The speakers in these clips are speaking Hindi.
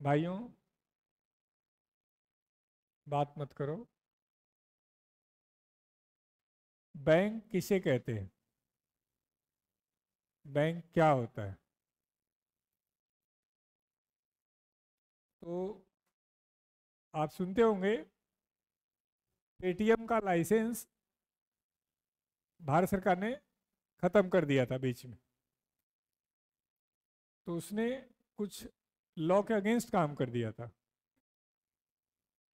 भाइयों, बात मत करो। बैंक किसे कहते हैं? बैंक क्या होता है? तो आप सुनते होंगे, पेटीएम का लाइसेंस भारत सरकार ने खत्म कर दिया था बीच में। तो उसने कुछ लॉ के अगेंस्ट काम कर दिया था।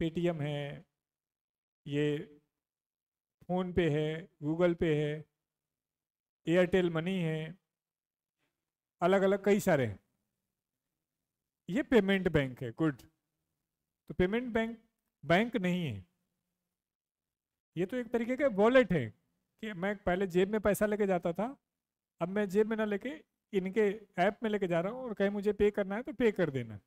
पेटीएम है, ये फोन पे है, गूगल पे है, एयरटेल मनी है, अलग अलग कई सारे हैं। ये पेमेंट बैंक है। गुड। तो पेमेंट बैंक बैंक नहीं है। ये तो एक तरीके का वॉलेट है कि मैं पहले जेब में पैसा लेके जाता था, अब मैं जेब में ना लेके इनके ऐप में लेके जा रहा हूँ और कहीं मुझे पे करना है तो पे कर देना।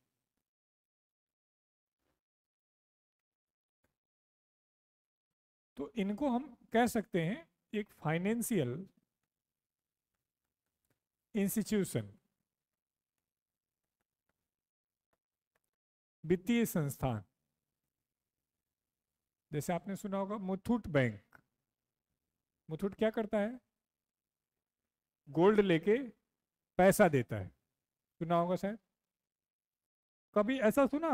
तो इनको हम कह सकते हैं एक फाइनेंशियल इंस्टीट्यूशन, वित्तीय संस्थान। जैसे आपने सुना होगा मुथूट बैंक। मुथूट क्या करता है? गोल्ड लेके पैसा देता है। सुना होगा शायद। कभी ऐसा सुना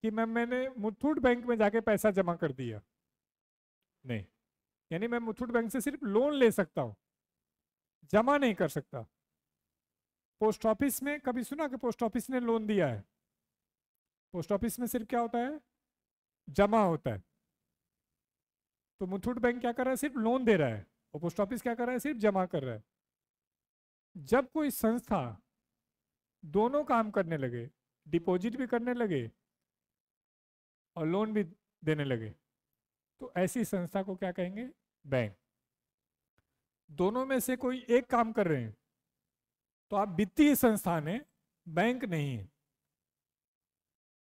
कि मैंने मुथूट बैंक में जाके पैसा जमा कर दिया? नहीं। यानी मैं मुथूट बैंक से सिर्फ लोन ले सकता हूँ, जमा नहीं कर सकता। पोस्ट ऑफिस में कभी सुना कि पोस्ट ऑफिस ने लोन दिया है? पोस्ट ऑफिस में सिर्फ क्या होता है? जमा होता है। तो मुथूट बैंक क्या कर रहा है? सिर्फ लोन दे रहा है। और पोस्ट ऑफिस क्या कर रहा है? सिर्फ जमा कर रहा है। जब कोई संस्था दोनों काम करने लगे, डिपॉजिट भी करने लगे और लोन भी देने लगे, तो ऐसी संस्था को क्या कहेंगे? बैंक। दोनों में से कोई एक काम कर रहे हैं तो आप वित्तीय संस्थान है, बैंक नहीं है।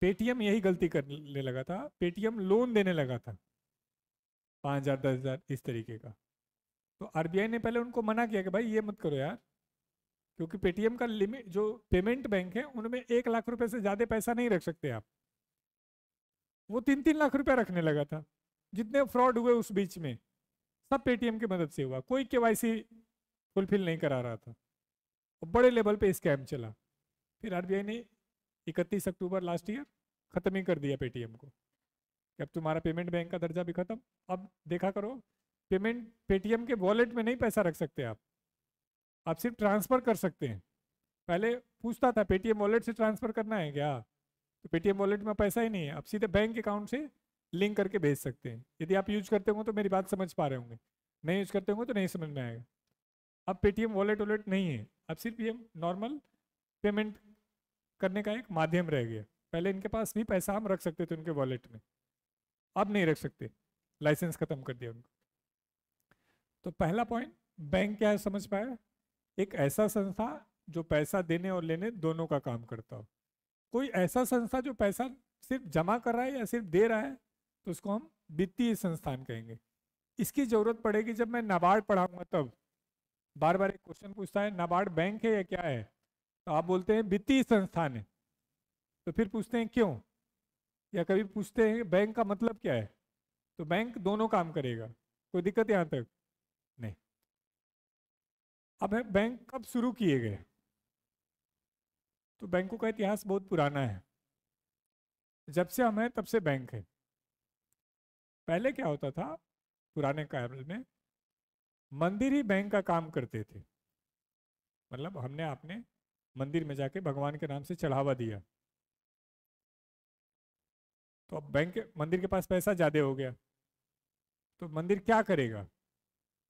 पेटीएम यही गलती करने लगा था। पेटीएम लोन देने लगा था, 5,000 10,000 इस तरीके का। तो आरबीआई ने पहले उनको मना किया कि भाई ये मत करो यार, क्योंकि पेटीएम का लिमिट, जो पेमेंट बैंक है उनमें 1 लाख रुपए से ज्यादा पैसा नहीं रख सकते आप। वो 3-3 लाख रुपया रखने लगा था। जितने फ्रॉड हुए उस बीच में, सब पेटीएम की मदद से हुआ। कोई केवाईसी फुलफिल नहीं करा रहा था और बड़े लेवल पे स्कैम चला। फिर आरबीआई ने 31 अक्टूबर लास्ट ईयर खत्म ही कर दिया पेटीएम को कि अब तुम्हारा पेमेंट बैंक का दर्जा भी खत्म। अब देखा करो, पेमेंट पेटीएम के वॉलेट में नहीं पैसा रख सकते आप सिर्फ ट्रांसफर कर सकते हैं। पहले पूछता था पेटीएम वॉलेट से ट्रांसफर करना है क्या, तो पेटीएम वॉलेट में पैसा ही नहीं है। अब सीधे बैंक अकाउंट से लिंक करके भेज सकते हैं। यदि आप यूज करते हो तो मेरी बात समझ पा रहे होंगे, नहीं यूज करते होंगे तो नहीं समझ में आएगा। अब पेटीएम वॉलेट वॉलेट नहीं है, अब सिर्फ ये नॉर्मल पेमेंट करने का एक माध्यम रह गया। पहले इनके पास भी पैसा हम रख सकते थे उनके वॉलेट में, अब नहीं रख सकते, लाइसेंस खत्म कर दिया उनको। तो पहला पॉइंट, बैंक क्या है समझ पाया? एक ऐसा संस्था जो पैसा देने और लेने दोनों का काम करता हो। कोई ऐसा संस्था जो पैसा सिर्फ जमा कर रहा है या सिर्फ दे रहा है, तो उसको हम वित्तीय संस्थान कहेंगे। इसकी जरूरत पड़ेगी जब मैं नाबार्ड पढ़ाऊंगा तब। बार बार एक क्वेश्चन पूछता है नाबार्ड बैंक है या क्या है, तो आप बोलते हैं वित्तीय संस्थान है। तो फिर पूछते हैं क्यों, या कभी पूछते हैं बैंक का मतलब क्या है। तो बैंक दोनों काम करेगा। कोई दिक्कत यहाँ तक? नहीं। अब है बैंक कब शुरू किए गए? तो बैंकों का इतिहास बहुत पुराना है। जब से हम हैं तब से बैंक है। पहले क्या होता था, पुराने काल में मंदिर ही बैंक का काम करते थे। मतलब हमने आपने मंदिर में जाके भगवान के नाम से चढ़ावा दिया, तो अब मंदिर के पास पैसा ज्यादा हो गया, तो मंदिर क्या करेगा?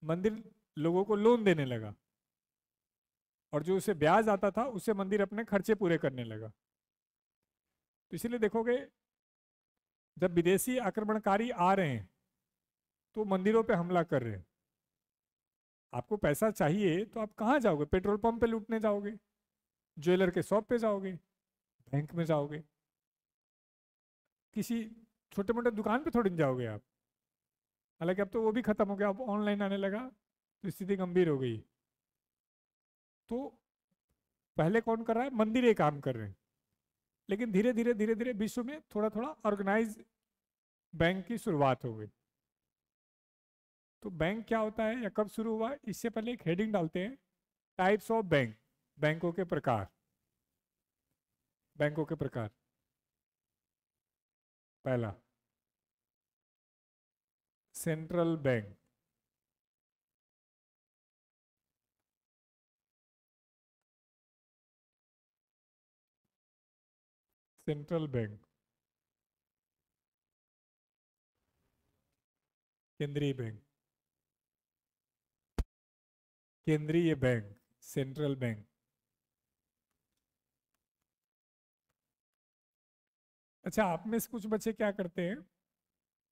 मंदिर लोगों को लोन देने लगा, और जो उसे ब्याज आता था उससे मंदिर अपने खर्चे पूरे करने लगा। तो इसीलिए देखोगे, जब विदेशी आक्रमणकारी आ रहे हैं तो मंदिरों पे हमला कर रहे हैं। आपको पैसा चाहिए तो आप कहाँ जाओगे? पेट्रोल पंप पे लूटने जाओगे, ज्वेलर के शॉप पे जाओगे, बैंक में जाओगे, किसी छोटे मोटे दुकान पे थोड़ी ना जाओगे आप। हालांकि अब तो वो भी खत्म हो गया, अब ऑनलाइन आने लगा तो स्थिति गंभीर हो गई। तो पहले कौन कर रहा है? मंदिर ये काम कर रहे हैं। लेकिन धीरे धीरे विश्व में थोड़ा थोड़ा ऑर्गेनाइज बैंक की शुरुआत हो गई। तो बैंक क्या होता है या कब शुरू हुआ, इससे पहले एक हेडिंग डालते हैं, टाइप्स ऑफ बैंक, बैंकों के प्रकार। बैंकों के प्रकार, पहला सेंट्रल बैंक, सेंट्रल बैंक, केंद्रीय बैंक, केंद्रीय बैंक, सेंट्रल बैंक। अच्छा, आप में से कुछ बच्चे क्या करते हैं,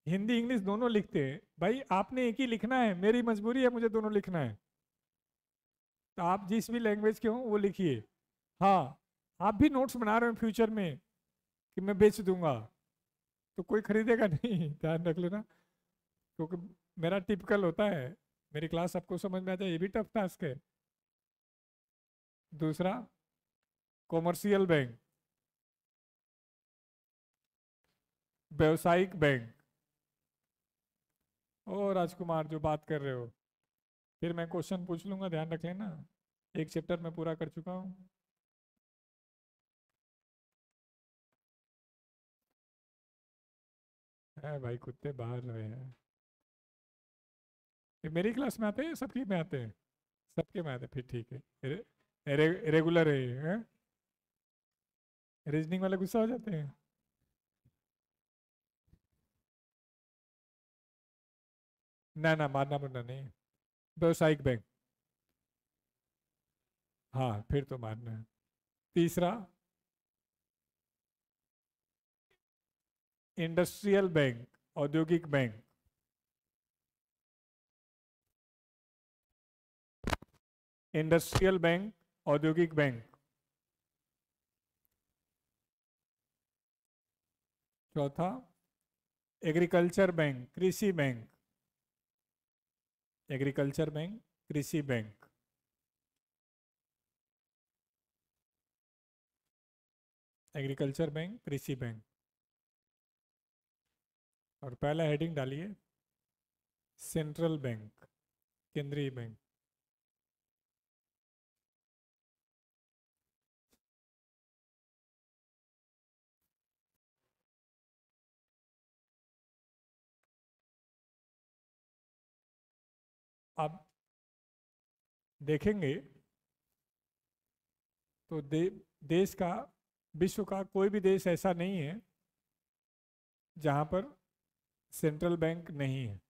हिंदी इंग्लिश दोनों लिखते हैं। भाई आपने एक ही लिखना है, मेरी मजबूरी है, मुझे दोनों लिखना है। तो आप जिस भी लैंग्वेज के हो वो लिखिए। हाँ, आप भी नोट्स बना रहे हो फ्यूचर में कि मैं बेच दूंगा, तो कोई खरीदेगा नहीं, ध्यान रख लेना। क्योंकि मेरा टिपिकल होता है, मेरी क्लास सबको समझ में आ जाए, ये भी टफ टास्क है। दूसरा कॉमर्शियल बैंक, व्यवसायिक बैंक। ओ राजकुमार, जो बात कर रहे हो, फिर मैं क्वेश्चन पूछ लूंगा, ध्यान रख लेना। एक चैप्टर में पूरा कर चुका हूँ। है भाई, कुत्ते बाहर रहे हैं। ये मेरी क्लास में आते हैं, सबकी में आते हैं? सबके में आते हैं, फिर ठीक है। रेगुलर है ये, हैं? रीजनिंग वाले गुस्सा हो जाते हैं। ना ना, मारना मुरना नहीं। व्यवसायिक बैंक, हाँ फिर तो मारना है। तीसरा इंडस्ट्रियल बैंक, औद्योगिक बैंक। इंडस्ट्रियल बैंक, औद्योगिक बैंक। चौथा एग्रीकल्चर बैंक, कृषि बैंक। एग्रीकल्चर बैंक, कृषि बैंक। एग्रीकल्चर बैंक, कृषि बैंक। और पहला हेडिंग डालिए सेंट्रल बैंक, केंद्रीय बैंक। अब देखेंगे तो देश का, विश्व का कोई भी देश ऐसा नहीं है जहां पर सेंट्रल बैंक नहीं है।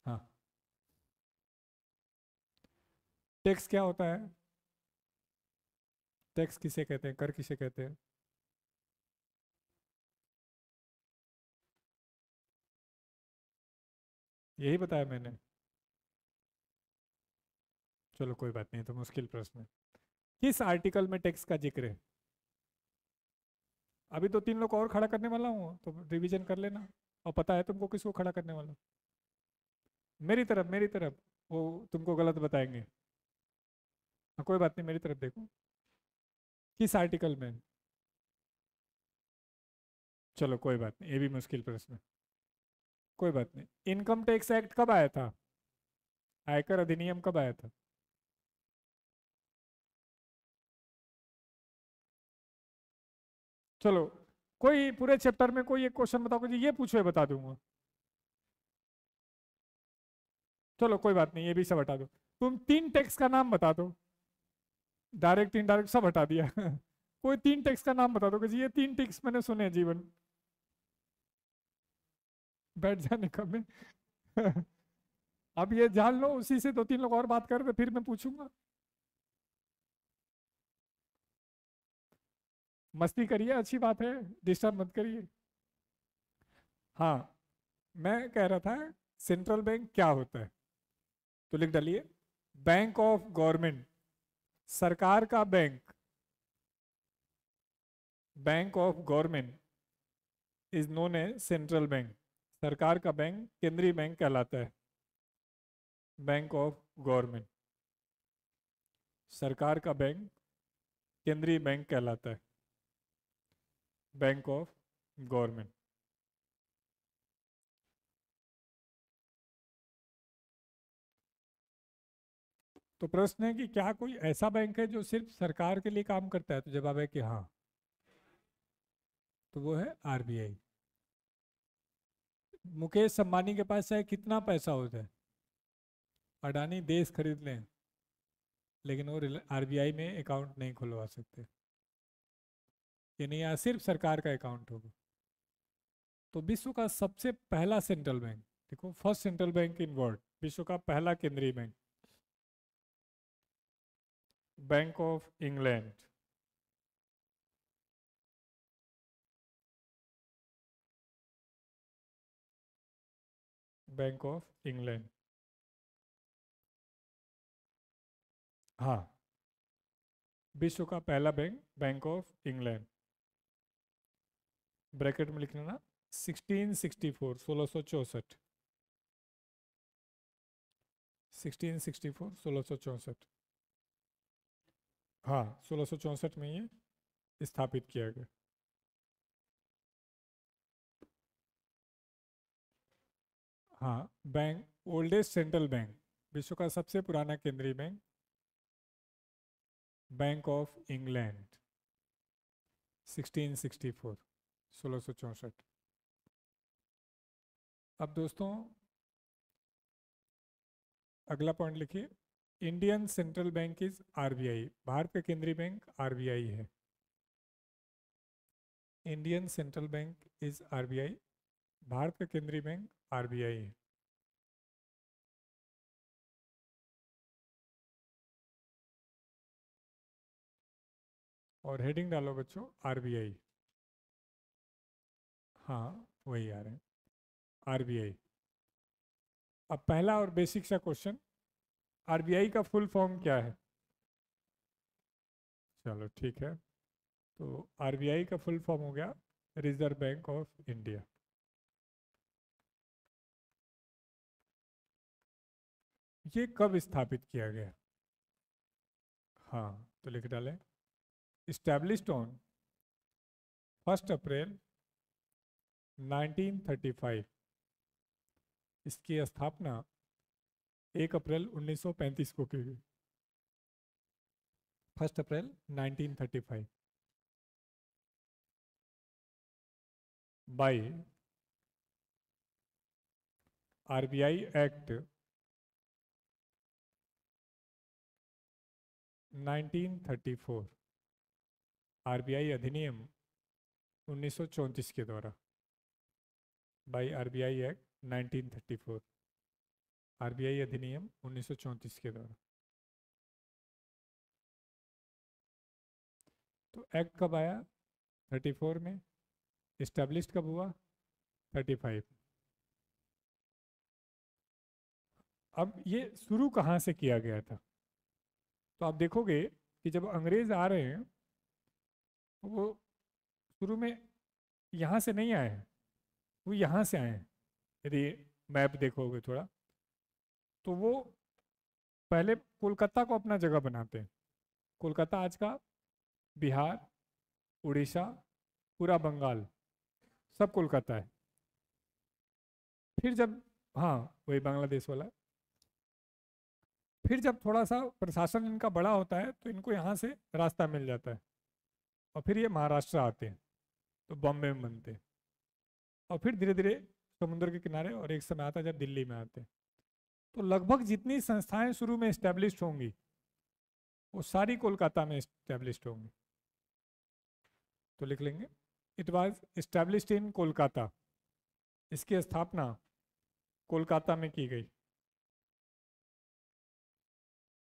हाँ, टैक्स क्या होता है? टैक्स किसे कहते हैं, कर किसे कहते हैं? यही बताया मैंने। चलो कोई बात नहीं, तो मुश्किल प्रश्न है। किस आर्टिकल में टैक्स का जिक्र है? अभी तो तीन लोग और खड़ा करने वाला हूँ, तो रिवीजन कर लेना। और पता है तुमको किसको खड़ा करने वाला हूं? मेरी तरफ, मेरी तरफ। वो तुमको गलत बताएंगे। हाँ, कोई बात नहीं, मेरी तरफ देखो। किस आर्टिकल में? चलो कोई बात नहीं, ये भी मुश्किल प्रश्न है। कोई बात नहीं। इनकम टैक्स एक्ट कब आया था? आयकर अधिनियम कब आया था? चलो, कोई पूरे चैप्टर में कोई एक क्वेश्चन बताओ कि जी ये पूछो, ये बता दूंगा। चलो कोई बात नहीं, ये भी सब हटा दो। तुम तीन टैक्स का नाम बता दो। डायरेक्ट इनडायरेक्ट सब हटा दिया। कोई तीन टैक्स का नाम बता दो कि जी ये तीन टैक्स मैंने सुने हैं जीवन। बैठ जाने का मैं। अब ये जान लो, उसी से दो तीन लोग और बात कर रहे, फिर मैं पूछूंगा। मस्ती करिए, अच्छी बात है, डिस्टर्ब मत करिए। हाँ, मैं कह रहा था सेंट्रल बैंक क्या होता है, तो लिख डालिए बैंक ऑफ गवर्नमेंट, सरकार का bank. Bank of government is known as central bank. सरकार का बैंक केंद्रीय बैंक कहलाता है। बैंक ऑफ गवर्नमेंट, सरकार का बैंक केंद्रीय बैंक कहलाता है? Bank of government. तो प्रश्न है कि क्या कोई ऐसा बैंक है जो सिर्फ सरकार के लिए काम करता है? तो जवाब है कि हाँ, तो वो है आरबीआई। मुकेश अंबानी के पास चाहे कितना पैसा होता है, अडानी देश खरीद लें, लेकिन वो आरबीआई में अकाउंट नहीं खुलवा सकते। यानी यहाँ सिर्फ सरकार का अकाउंट होगा। तो विश्व का सबसे पहला सेंट्रल बैंक, देखो first central bank in world, विश्व का पहला केंद्रीय bank, bank of England. Bank of England, हाँ, विश्व का पहला bank, bank of England. Bracket में लिख लेना 1664, 1664, 1664, 1664। हाँ, 1664 में ये स्थापित किया गया। हाँ, बैंक, ओल्डेस्ट सेंट्रल बैंक, विश्व का सबसे पुराना केंद्रीय बैंक, बैंक ऑफ इंग्लैंड, 1664, 1664। अब दोस्तों अगला पॉइंट लिखिए, Indian central bank is RBI. Bharat का केंद्रीय बैंक आरबीआई है। Indian central bank is RBI, Bharat का केंद्रीय बैंक आरबीआई है। और हेडिंग डालो बच्चों आरबीआई। हाँ, वही आ रहे हैं, आरबीआई। अब पहला और बेसिक सा क्वेश्चन, आरबीआई का फुल फॉर्म क्या है? चलो ठीक है, तो आरबीआई का फुल फॉर्म हो गया रिजर्व बैंक ऑफ इंडिया। ये कब स्थापित किया गया? हाँ, तो लिख डालें, इस्टेब्लिश्ड ऑन 1 अप्रैल 1935। इसकी स्थापना 1 अप्रैल 1935 को की गई। 1 अप्रैल 1935 बाय आरबीआई एक्ट 1934, आरबीआई अधिनियम 1934 के द्वारा, बाय आरबीआई एक्ट 1934, आरबीआई अधिनियम 1934 के द्वारा। तो एक्ट कब आया? 34 में। इस्टेब्लिश्ड कब हुआ? 35। अब ये शुरू कहाँ से किया गया था? तो आप देखोगे कि जब अंग्रेज आ रहे हैं तो वो शुरू में यहाँ से नहीं आए हैं, वो यहाँ से आए हैं। यदि मैप देखोगे थोड़ा, तो वो पहले कोलकाता को अपना जगह बनाते हैं। कोलकाता आज का बिहार, उड़ीसा, पूरा बंगाल, सब कोलकाता है। फिर जब, हाँ, वही बांग्लादेश वाला। फिर जब थोड़ा सा प्रशासन इनका बड़ा होता है तो इनको यहाँ से रास्ता मिल जाता है, और फिर ये महाराष्ट्र आते हैं, तो बॉम्बे में बनते हैं, और फिर धीरे धीरे समुद्र के किनारे, और एक समय आता है जब दिल्ली में आते हैं। तो लगभग जितनी संस्थाएं शुरू में इस्टेब्लिश होंगी वो सारी कोलकाता में इस्टेब्लिश होंगी। तो लिख लेंगे, it was established in Kolkata. इसकी स्थापना कोलकाता में की गई,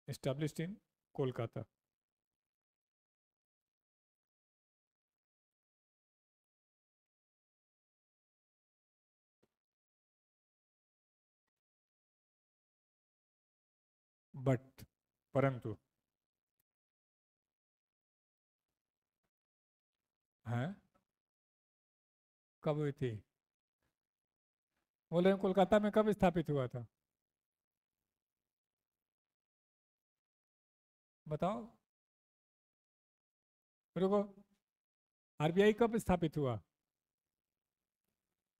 इस्टेब्लिश्ड इन कोलकाता। बट, परंतु, है, कब हुई थी? बोले कोलकाता में कब स्थापित हुआ था? बताओ। रुको, आरबीआई कब स्थापित हुआ?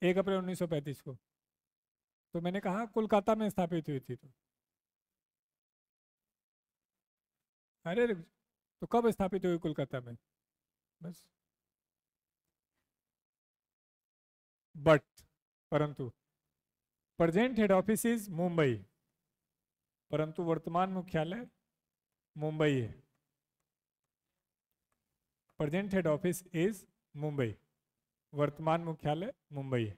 1 अप्रैल 1935 को। तो मैंने कहा कोलकाता में स्थापित हुई थी। तो अरे तो कब स्थापित हुई कोलकाता में? बस। बट, परंतु present head office is Mumbai, परंतु वर्तमान मुख्यालय मुंबई है। Present head office is Mumbai, वर्तमान मुख्यालय मुंबई है।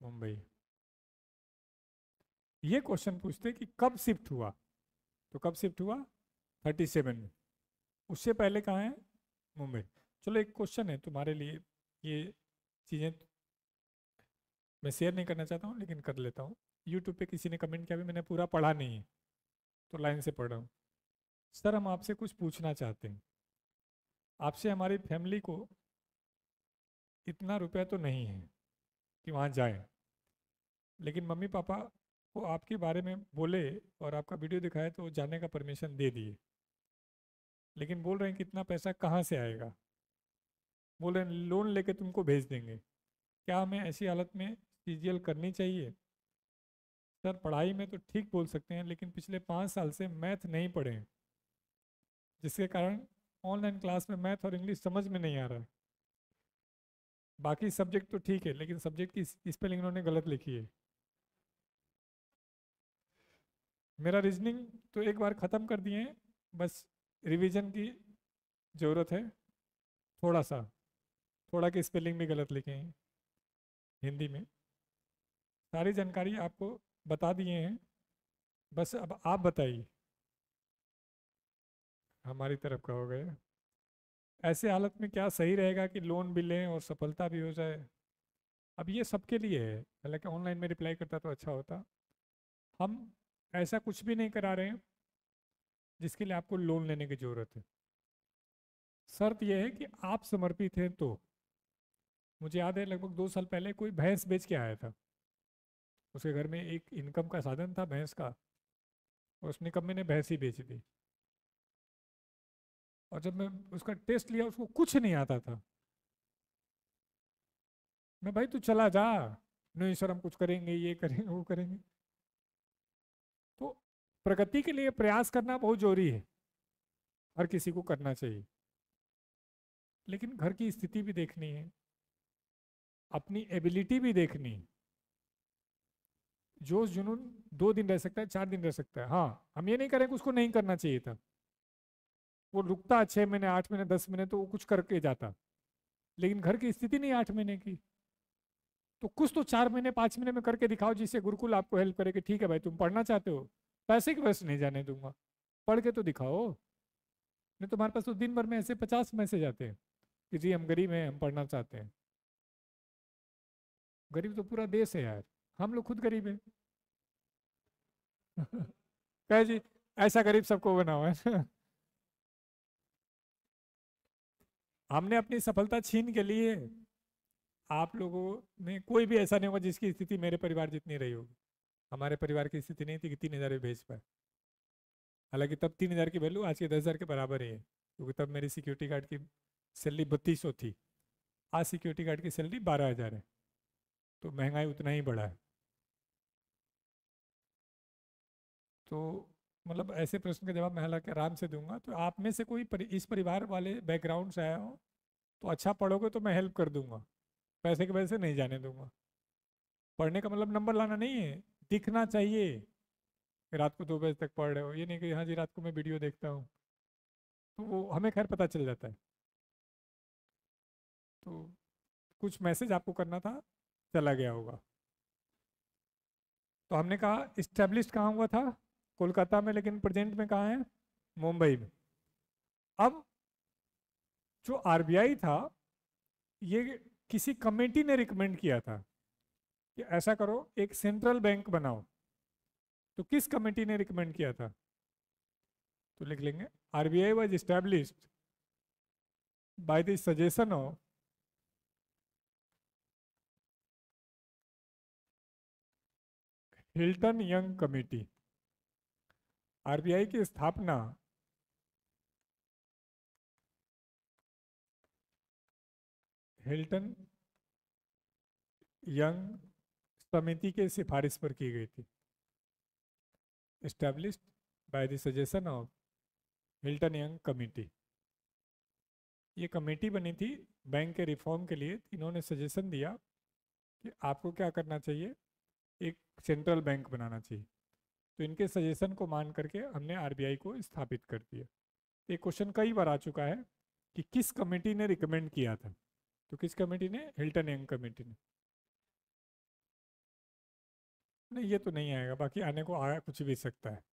मुंबई। ये क्वेश्चन पूछते कि कब शिफ्ट हुआ, तो कब शिफ्ट हुआ? 37 में। उससे पहले कहाँ है? मुंबई। चलो एक क्वेश्चन है तुम्हारे लिए, ये चीज़ें मैं शेयर नहीं करना चाहता हूँ लेकिन कर लेता हूँ। यूट्यूब पे किसी ने कमेंट किया भी, मैंने पूरा पढ़ा नहीं है तो लाइन से पढ़ रहा हूँ। सर हम आपसे कुछ पूछना चाहते हैं, आपसे हमारी फैमिली को इतना रुपया तो नहीं है कि वहाँ जाए, लेकिन मम्मी पापा को आपके बारे में बोले और आपका वीडियो दिखाए तो जाने का परमिशन दे दिए, लेकिन बोल रहे हैं कि इतना पैसा कहाँ से आएगा? बोल रहे हैं लोन लेके तुमको भेज देंगे। क्या हमें ऐसी हालत में सीजीएल करनी चाहिए? सर पढ़ाई में तो ठीक बोल सकते हैं, लेकिन पिछले 5 साल से मैथ नहीं पढ़े हैं, जिसके कारण ऑनलाइन क्लास में मैथ और इंग्लिश समझ में नहीं आ रहा है। बाकी सब्जेक्ट तो ठीक है, लेकिन सब्जेक्ट की स्पेलिंग इन्होंने गलत लिखी है। मेरा रीजनिंग तो एक बार ख़त्म कर दिए हैं, बस रिवीजन की ज़रूरत है। थोड़ा सा, थोड़ा की स्पेलिंग भी गलत लिखे हैं हिंदी में। सारी जानकारी आपको बता दिए हैं, बस अब आप बताइए। हमारी तरफ का हो गया। ऐसे हालत में क्या सही रहेगा कि लोन भी लें और सफलता भी हो जाए? अब ये सबके लिए है, हालांकि ऑनलाइन में रिप्लाई करता तो अच्छा होता। हम ऐसा कुछ भी नहीं करा रहे हैं जिसके लिए आपको लोन लेने की ज़रूरत है। शर्त यह है कि आप समर्पित हैं तो। मुझे याद है लगभग 2 साल पहले कोई भैंस बेच के आया था, उसके घर में एक इनकम का साधन था भैंस का, और उसने कब मैंने भैंस ही बेच दी। और जब मैं उसका टेस्ट लिया उसको कुछ नहीं आता था। मैं भाई तू चला जा, नहीं सर हम कुछ करेंगे, ये करेंगे वो करेंगे। तो प्रगति के लिए प्रयास करना बहुत जरूरी है, हर किसी को करना चाहिए, लेकिन घर की स्थिति भी देखनी है, अपनी एबिलिटी भी देखनी है। जोश जुनून 2 दिन रह सकता है, 4 दिन रह सकता है। हाँ, हम ये नहीं करें कि उसको नहीं करना चाहिए था, वो रुकता 6 महीने 8 महीने 10 महीने तो वो कुछ करके जाता, लेकिन घर की स्थिति नहीं 8 महीने की, तो कुछ तो 4 महीने 5 महीने में करके दिखाओ, जिससे गुरुकुल आपको हेल्प करे कि ठीक है भाई तुम पढ़ना चाहते हो, पैसे की वजह से नहीं जाने दूंगा, पढ़ के तो दिखाओ। नहीं, तुम्हारे पास तो दिन भर में ऐसे 50 मैसेज आते हैं कि जी हम गरीब हैं, हम पढ़ना चाहते हैं। गरीब तो पूरा देश है यार, हम लोग खुद गरीब हैं। कहे जी ऐसा गरीब सबको बनाओ है। हमने अपनी सफलता छीन के लिए, आप लोगों में कोई भी ऐसा नहीं होगा जिसकी स्थिति मेरे परिवार जितनी रही होगी। हमारे परिवार की स्थिति नहीं थी कि 3,000 भी भेज पाए, हालांकि तब 3,000 की वैल्यू आज के 10,000 के बराबर ही है, क्योंकि तब मेरी सिक्योरिटी गार्ड की सैलरी 3200 थी, आज सिक्योरिटी गार्ड की सैलरी 12,000 है, तो महंगाई उतना ही बढ़ा है। तो मतलब ऐसे प्रश्न का जवाब मैं हालांकि आराम से दूंगा। तो आप में से कोई इस परिवार वाले बैकग्राउंड से आया हो तो अच्छा पढ़ोगे तो मैं हेल्प कर दूंगा, पैसे की वजह से नहीं जाने दूंगा। पढ़ने का मतलब नंबर लाना नहीं है, दिखना चाहिए कि रात को 2 बजे तक पढ़ रहे हो, ये नहीं कि हाँ जी रात को मैं वीडियो देखता हूँ, तो वो हमें खैर पता चल जाता है। तो कुछ मैसेज आपको करना था, चला गया होगा। तो हमने कहा इस्टेब्लिश कहाँ हुआ था? कोलकाता में, लेकिन प्रेजेंट में कहाँ है? मुंबई में। अब जो आरबीआई था, ये किसी कमेटी ने रिकमेंड किया था कि ऐसा करो एक सेंट्रल बैंक बनाओ। तो किस कमेटी ने रिकमेंड किया था? तो लिख लेंगे RBI was established by the suggestion of Hilton young committee. RBI की स्थापना हिल्टन यंग समिति के सिफारिश पर की गई थी। Established by the suggestion of Hilton young committee. ये कमेटी बनी थी बैंक के रिफॉर्म के लिए। इन्होंने सजेशन दिया कि आपको क्या करना चाहिए, एक सेंट्रल बैंक बनाना चाहिए। तो इनके सजेशन को मान करके हमने आरबीआई को स्थापित कर दिया। एक क्वेश्चन कई बार आ चुका है कि किस कमेटी ने रिकमेंड किया था, तो किस कमेटी ने? हिल्टन यंग कमेटी ने। नहीं, ये तो नहीं आएगा, बाकी आने को आया कुछ भी सकता है।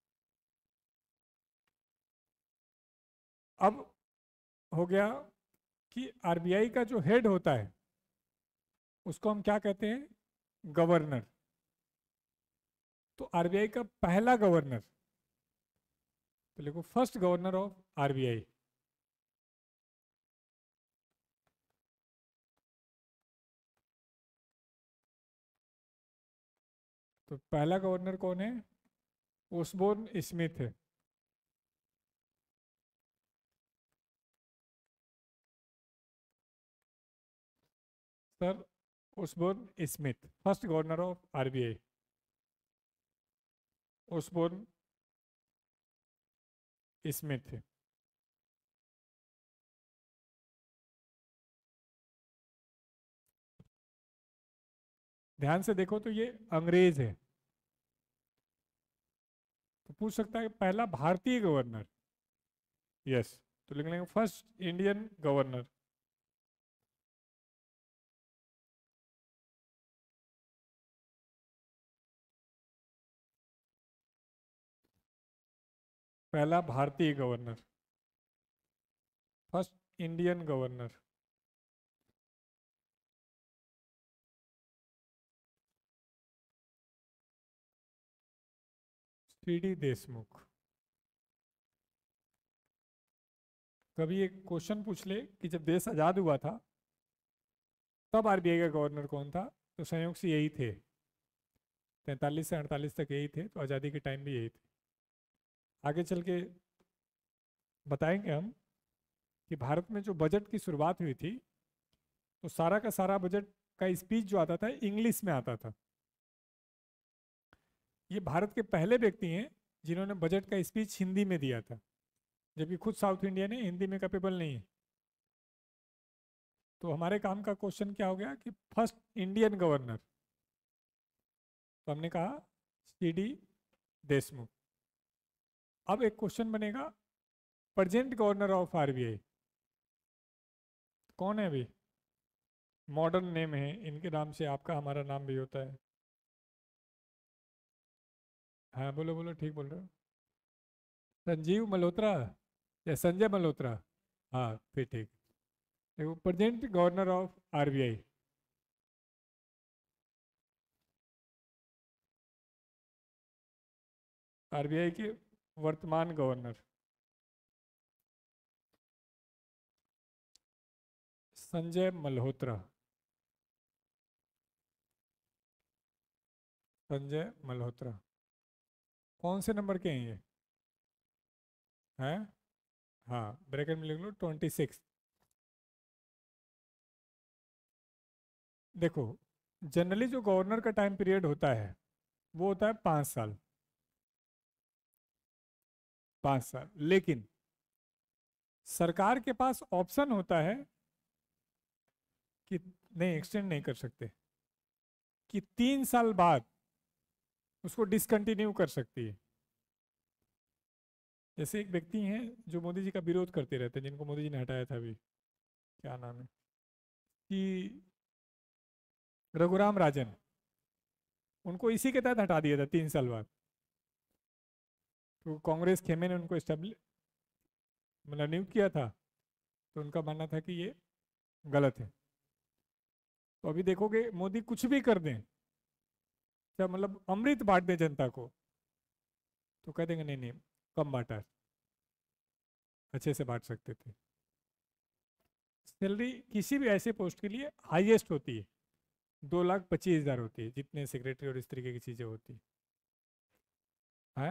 अब हो गया कि आरबीआई का जो हेड होता है उसको हम क्या कहते हैं? गवर्नर। तो आरबीआई का पहला गवर्नर, तो लिखो फर्स्ट गवर्नर ऑफ आरबीआई। तो पहला गवर्नर कौन है? ओसबोर्न स्मिथ है। Sir Osborne Smith, first governor of RBI. Osborne Smith है। ध्यान से देखो तो ये अंग्रेज है। तो पूछ सकता है पहला भारतीय गवर्नर। यस, तो लिख लेंगे फर्स्ट इंडियन गवर्नर। पहला भारतीय governor, first Indian governor. CD Deshmukh. कभी एक क्वेश्चन पूछ ले कि जब देश आजाद हुआ था तब आरबीआई का गवर्नर कौन था, तो संयोग से यही थे। 43 से 48 तक यही थे, तो आज़ादी के टाइम भी यही थे। आगे चल के बताएंगे हम कि भारत में जो बजट की शुरुआत हुई थी तो सारा का सारा बजट का स्पीच जो आता था इंग्लिश में आता था। ये भारत के पहले व्यक्ति हैं जिन्होंने बजट का स्पीच हिंदी में दिया था, जबकि खुद साउथ इंडिया ने हिंदी में कैपेबल नहीं है। तो हमारे काम का क्वेश्चन क्या हो गया कि फर्स्ट इंडियन गवर्नर, तो हमने कहा सीडी देशमुख। अब एक क्वेश्चन बनेगा प्रेजेंट गवर्नर ऑफ आरबीआई कौन है? अभी मॉडर्न नेम है इनके नाम से, आपका हमारा नाम भी होता है। हाँ बोलो बोलो, ठीक बोल रहे हो। संजीव मल्होत्रा या संजय मल्होत्रा? हाँ फिर ठीक। देखो present governor of RBI, RBI के वर्तमान गवर्नर संजय मल्होत्रा। संजय मल्होत्रा कौन से नंबर के हैं ये? हैं? हाँ ब्रैकेट में लिख लो 26। देखो जनरली जो गवर्नर का टाइम पीरियड होता है वो होता है 5 साल। 5 साल, लेकिन सरकार के पास ऑप्शन होता है कि नहीं, एक्सटेंड नहीं कर सकते, कि 3 साल बाद उसको डिसकंटिन्यू कर सकती है। जैसे एक व्यक्ति हैं जो मोदी जी का विरोध करते रहते हैं, जिनको मोदी जी ने हटाया था अभी, क्या नाम है, कि रघुराम राजन, उनको इसी के तहत हटा दिया था 3 साल बाद। तो कांग्रेस खेमे ने उनको एस्टेब्लिश मतलब नियुक्त किया था, तो उनका मानना था कि ये गलत है। तो अभी देखोगे मोदी कुछ भी कर दें, क्या मतलब अमृत बांट दें जनता को, तो कह देंगे नहीं नहीं कम बांटा है, अच्छे से बांट सकते थे। सैलरी किसी भी ऐसे पोस्ट के लिए हाईएस्ट होती है 2,25,000 होती है, जितने सेक्रेटरी और इस तरीके की चीज़ें होती है। है,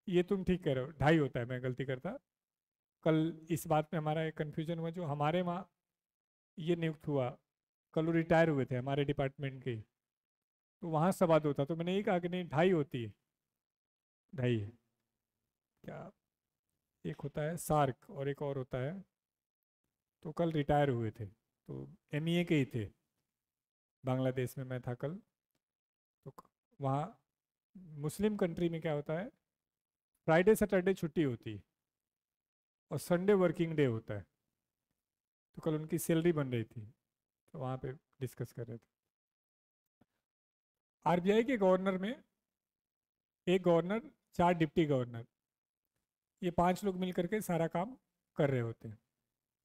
ये तुम ठीक कह रहे हो, 2.5 होता है, मैं गलती करता। कल इस बात में हमारा एक कन्फ्यूजन हुआ, जो हमारे वहाँ ये नियुक्त हुआ, कल वो रिटायर हुए थे हमारे डिपार्टमेंट के, तो वहाँ 2.25 था, तो मैंने ये कहा कि नहीं 2.5 होती है, 2.5 है क्या। एक होता है सार्क और एक और होता है, तो कल रिटायर हुए थे, तो एमईए के ही थे, बांग्लादेश में मैं था कल। तो वहाँ मुस्लिम कंट्री में क्या होता है, फ्राइडे सैटरडे छुट्टी होती है और संडे वर्किंग डे होता है। तो कल उनकी सैलरी बन रही थी, तो वहाँ पे डिस्कस कर रहे थे। आरबीआई के गवर्नर में एक गवर्नर, 4 डिप्टी गवर्नर, ये 5 लोग मिल करके सारा काम कर रहे होते हैं।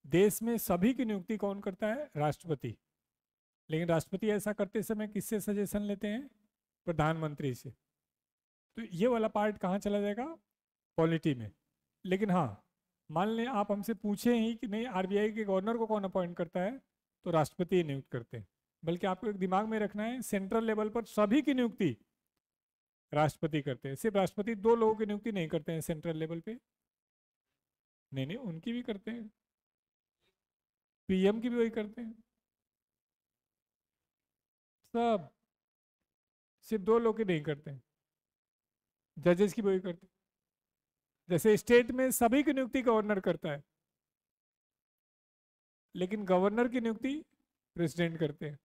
देश में सभी की नियुक्ति कौन करता है, राष्ट्रपति। लेकिन राष्ट्रपति ऐसा करते समय किससे सजेशन लेते हैं, प्रधानमंत्री से। तो ये वाला पार्ट कहाँ चला जाएगा, पॉलिटी में। लेकिन हाँ, मान लें आप हमसे पूछे ही कि नहीं आरबीआई के गवर्नर को कौन अपॉइंट करता है, तो राष्ट्रपति ही नियुक्त करते हैं। बल्कि आपको एक दिमाग में रखना है, सेंट्रल लेवल पर सभी की नियुक्ति राष्ट्रपति करते हैं। सिर्फ राष्ट्रपति 2 लोगों की नियुक्ति नहीं करते हैं सेंट्रल लेवल पे, नहीं नहीं उनकी भी करते हैं, पीएम की भी वही करते हैं, सब। सिर्फ 2 लोग की नहीं करते हैं, जजेस की भी वही करते हैं। जैसे स्टेट में सभी की नियुक्ति गवर्नर करता है, लेकिन गवर्नर की नियुक्ति प्रेसिडेंट करते हैं।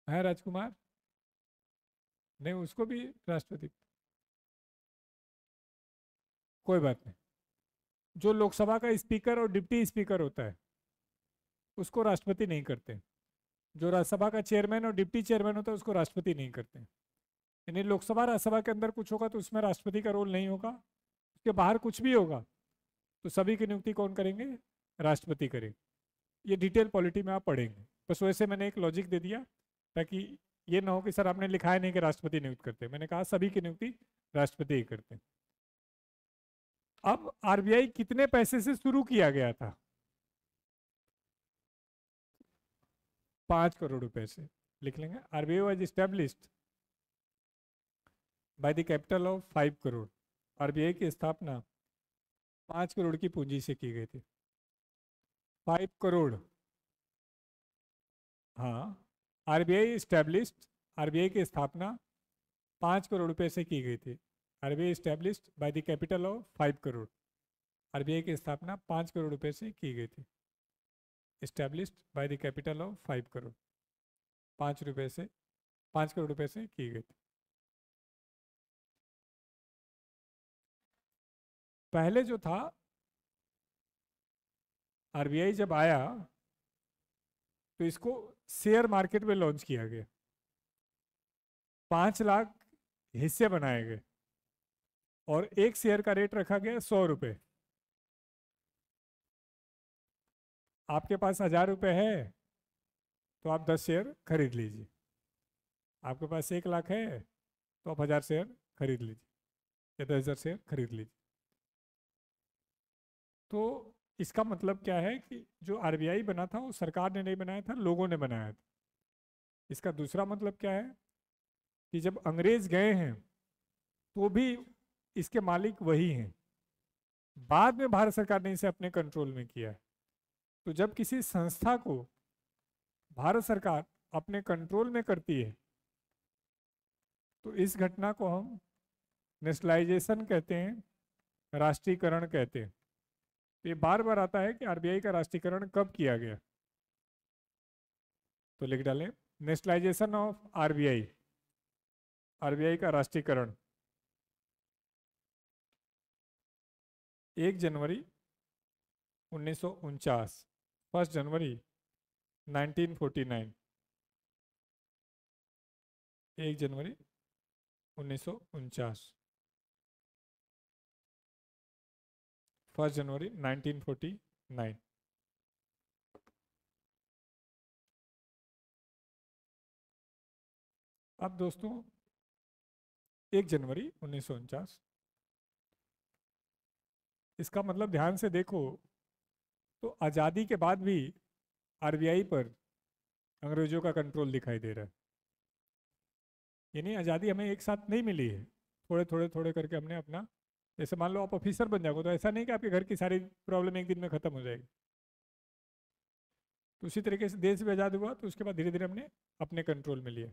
है राजकुमार, नहीं उसको भी राष्ट्रपति। कोई बात नहीं, जो लोकसभा का स्पीकर और डिप्टी स्पीकर होता है उसको राष्ट्रपति नहीं करते। जो राज्यसभा का चेयरमैन और डिप्टी चेयरमैन होता है उसको राष्ट्रपति नहीं करते। यानी लोकसभा राज्यसभा के अंदर कुछ होगा तो उसमें राष्ट्रपति का रोल नहीं होगा, उसके बाहर कुछ भी होगा तो सभी की नियुक्ति कौन करेंगे, राष्ट्रपति करेंगे। ये डिटेल पॉलिटी में आप पढ़ेंगे, बस वैसे मैंने एक लॉजिक दे दिया ताकि ये ना हो कि सर आपने लिखा है नहीं कि राष्ट्रपति नियुक्त करते। मैंने कहा सभी की नियुक्ति राष्ट्रपति ही करते हैं। अब आरबीआई कितने पैसे से शुरू किया गया था, 5 करोड़ रुपए से। लिख लेंगे, RBI was established by the capital of 5 crore. RBI की स्थापना 5 करोड़ की पूंजी से की गई थी। 5 करोड़, हाँ। आरबीआई स्टैब्लिश्ड, आरबीआई की स्थापना 5 करोड़ रुपए से की गई थी। RBI established by the capital of 5 crore. RBI की स्थापना 5 करोड़ रुपए से की गई थी। Established by the capital of 5 crore, 5 crore रुपए से की गई थी। पहले जो था, आरबीआई जब आया तो इसको शेयर मार्केट में लॉन्च किया गया। 5 लाख हिस्से बनाए गए और एक शेयर का रेट रखा गया 100 रुपये। आपके पास 1000 रुपये है तो आप 10 शेयर खरीद लीजिए। आपके पास 1 लाख है तो आप 1000 शेयर खरीद लीजिए या 10,000 शेयर खरीद लीजिए। तो इसका मतलब क्या है कि जो आरबीआई बना था वो सरकार ने नहीं बनाया था, लोगों ने बनाया था। इसका दूसरा मतलब क्या है कि जब अंग्रेज गए हैं तो भी इसके मालिक वही हैं। बाद में भारत सरकार ने इसे अपने कंट्रोल में किया है। तो जब किसी संस्था को भारत सरकार अपने कंट्रोल में करती है तो इस घटना को हम नेशनलाइजेशन कहते हैं, राष्ट्रीयकरण कहते हैं। तो ये बार बार आता है कि आरबीआई का राष्ट्रीयकरण कब किया गया, तो लिख डालें नेशनलाइजेशन ऑफ आरबीआई, आरबीआई का राष्ट्रीयकरण 1 जनवरी 1949, 1 जनवरी 1949, 1 जनवरी 1949, 1 जनवरी 1949। अब दोस्तों 1 जनवरी 1949, इसका मतलब ध्यान से देखो तो आज़ादी के बाद भी आरबीआई पर अंग्रेजों का कंट्रोल दिखाई दे रहा है। यानी आज़ादी हमें एक साथ नहीं मिली है, थोड़े थोड़े थोड़े करके हमने अपना, जैसे मान लो आप ऑफिसर बन जाओगे तो ऐसा नहीं कि आपके घर की सारी प्रॉब्लम एक दिन में ख़त्म हो जाएगी। तो उसी तरीके से देश भी आज़ाद हुआ तो उसके बाद धीरे धीरे हमने अपने कंट्रोल में लिया।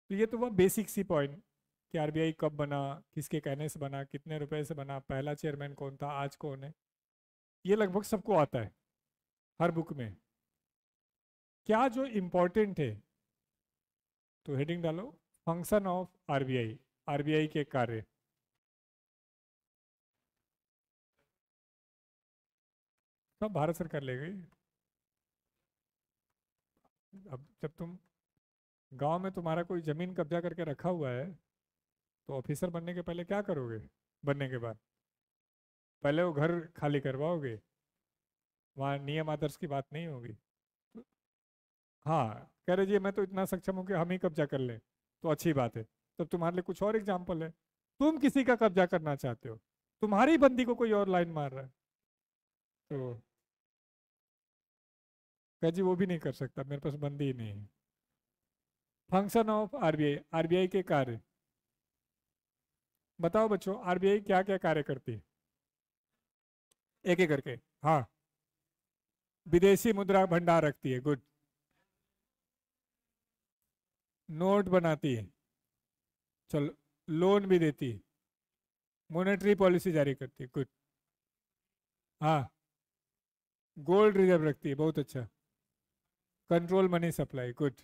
तो ये तो वह बेसिक सी पॉइंट कि आरबीआई कब बना, किसके कहने से बना, कितने रुपए से बना, पहला चेयरमैन कौन था, आज कौन है, ये लगभग सबको आता है हर बुक में। क्या जो इम्पोर्टेंट है, तो हेडिंग डालो फंक्शन ऑफ आरबीआई, आरबीआई के कार्य। सब भारत सरकार ले गई। अब जब तुम गांव में तुम्हारा कोई जमीन कब्जा करके रखा हुआ है तो ऑफिसर बनने के पहले क्या करोगे? बनने के बाद पहले वो घर खाली करवाओगे, वहाँ नियम आदर्श की बात नहीं होगी। तो हाँ, कह रहे जी मैं तो इतना सक्षम हूँ कि हम ही कब्जा कर लें, तो अच्छी बात है। तब तुम्हारे लिए कुछ और एग्जाम्पल है, तुम किसी का कब्जा करना चाहते हो, तुम्हारी बंदी को कोई और लाइन मार रहा है, तो कह जी वो भी नहीं कर सकता, मेरे पास बंदी ही नहीं है। फंक्शन ऑफ आरबीआई, आरबीआई के कार्य बताओ बच्चों, आरबीआई क्या क्या कार्य करती है? एक एक करके। हाँ, विदेशी मुद्रा भंडार रखती है, गुड। नोट बनाती है, चलो। लोन भी देती है, मॉनेटरी पॉलिसी जारी करती है, गुड। हाँ, गोल्ड रिजर्व रखती है, बहुत अच्छा। Control money supply, good.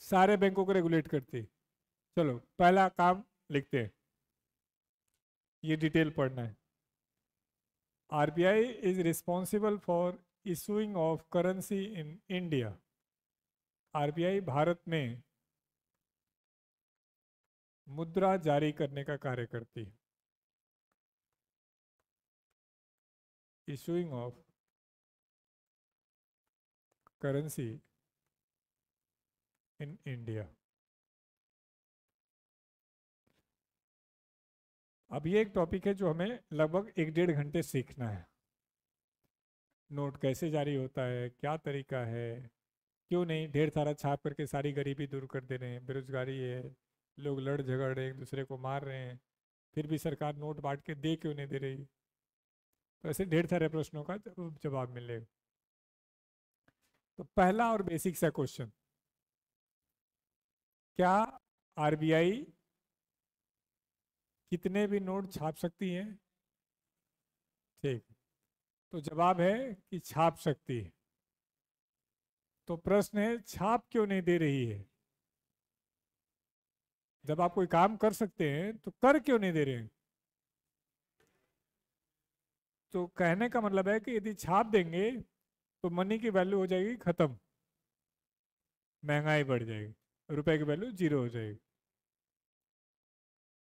सारे बैंकों को रेगुलेट करती है। चलो पहला काम लिखते हैं, ये डिटेल पढ़ना है। RBI is responsible for issuing of currency in India. RBI Bharat में मुद्रा जारी करने का कार्य करती है। Issuing of currency in India. अब ये एक टॉपिक है जो हमें लगभग 1-1.5 घंटे सीखना है। नोट कैसे जारी होता है, क्या तरीका है, क्यों नहीं ढेर सारा छाप करके सारी गरीबी दूर कर दे रहे हैं, बेरोजगारी है, लोग लड़ झगड़ रहे हैं, एक दूसरे को मार रहे हैं, फिर भी सरकार नोट बांट के दे क्यों नहीं दे रही? तो ऐसे ढेर सारे प्रश्नों का जवाब मिलेगा। तो पहला और बेसिक सा क्वेश्चन, क्या आरबीआई कितने भी नोट छाप सकती है? ठीक, तो जवाब है कि छाप सकती है। तो प्रश्न है छाप क्यों नहीं दे रही है? जब आप कोई काम कर सकते हैं तो कर क्यों नहीं दे रहे हैं? तो कहने का मतलब है कि यदि छाप देंगे तो मनी की वैल्यू हो जाएगी खत्म, महंगाई बढ़ जाएगी, रुपए की वैल्यू जीरो हो जाएगी।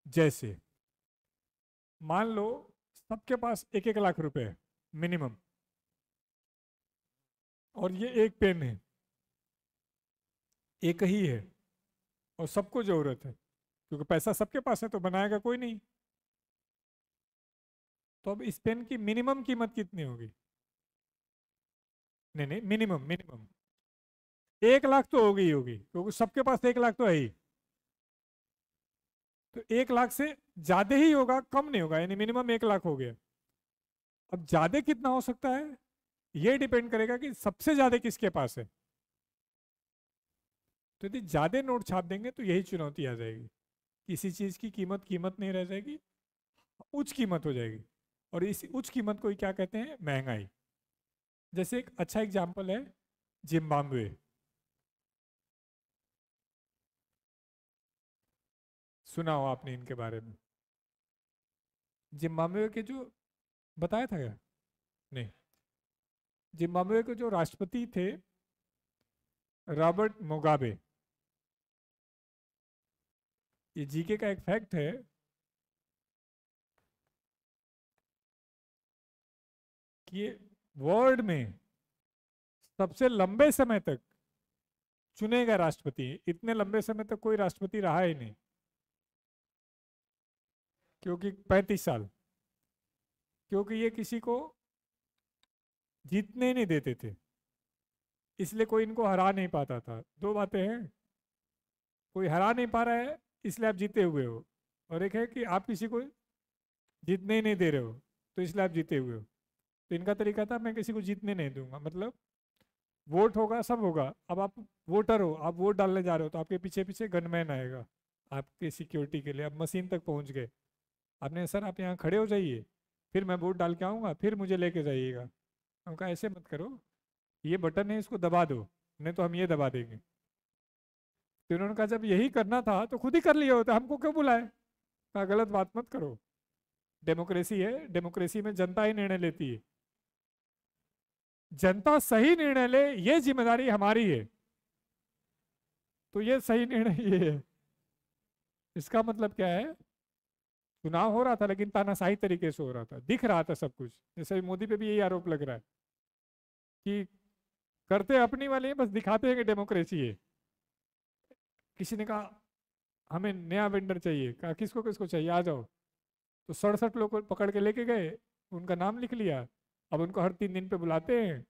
जैसे मान लो सबके पास 1-1 लाख रुपए है मिनिमम, और ये एक पेन है, एक ही है, और सबको जरूरत है, क्योंकि पैसा सबके पास है तो बनाएगा कोई नहीं। तो अब इस पेन की मिनिमम कीमत कितनी होगी? नहीं नहीं, मिनिमम मिनिमम 1 लाख तो होगी ही होगी, क्योंकि सबके पास 1 लाख तो है ही। तो 1 लाख से ज्यादा ही होगा, कम नहीं होगा, यानी मिनिमम 1 लाख हो गया। अब ज्यादा कितना हो सकता है, ये डिपेंड करेगा कि सबसे ज्यादा किसके पास है। तो यदि ज्यादा नोट छाप देंगे तो यही चुनौती आ जाएगी, किसी चीज की कीमत कीमत नहीं रह जाएगी, उच्च कीमत हो जाएगी, और इस उच्च कीमत को ही क्या कहते हैं? महंगाई। जैसे एक अच्छा एग्जाम्पल है जिम्बाब्वे। सुना हो आपने इनके बारे में? जिम्बाब्वे के जो, बताया था क्या? नहीं, जिम्बाब्वे के जो राष्ट्रपति थे रॉबर्ट मुगाबे, ये जीके का एक फैक्ट है कि ये वर्ल्ड में सबसे लंबे समय तक चुने गए राष्ट्रपति हैं। इतने लंबे समय तक कोई राष्ट्रपति रहा ही नहीं, क्योंकि 35 साल, क्योंकि ये किसी को जीतने ही नहीं देते थे, इसलिए कोई इनको हरा नहीं पाता था। दो बातें हैं, कोई हरा नहीं पा रहा है इसलिए आप जीते हुए हो, और एक है कि आप किसी को जीतने ही नहीं दे रहे हो तो इसलिए आप जीते हुए हो। तो इनका तरीका था मैं किसी को जीतने नहीं दूंगा, मतलब वोट होगा सब होगा, अब आप वोटर हो, आप वोट डालने जा रहे हो तो आपके पीछे पीछे गनमैन आएगा आपके सिक्योरिटी के लिए। आप मशीन तक पहुंच गए, आपने सर आप यहाँ खड़े हो जाइए, फिर मैं वोट डाल के आऊँगा, फिर मुझे लेके जाइएगा। उनका ऐसे मत करो, ये बटन है इसको दबा दो, नहीं तो हम ये दबा देंगे। तो उन्होंने कहा जब यही करना था तो खुद ही कर लिया होता, हमको क्यों बुलाए। कहा गलत बात मत करो, डेमोक्रेसी है, डेमोक्रेसी में जनता ही निर्णय लेती है, जनता सही निर्णय ले ये जिम्मेदारी हमारी है। तो ये सही निर्णय ये है, इसका मतलब क्या है, चुनाव हो रहा था लेकिन तानाशाही तरीके से हो रहा था, दिख रहा था सब कुछ। जैसे मोदी पे भी यही आरोप लग रहा है कि करते अपनी वाले हैं, बस दिखाते हैं कि डेमोक्रेसी है। किसी ने कहा हमें नया वेंडर चाहिए, कहा किसको किसको चाहिए आ जाओ, तो 67 लोग को पकड़ के लेके गए, उनका नाम लिख लिया। अब उनको हर 3 दिन पे बुलाते हैं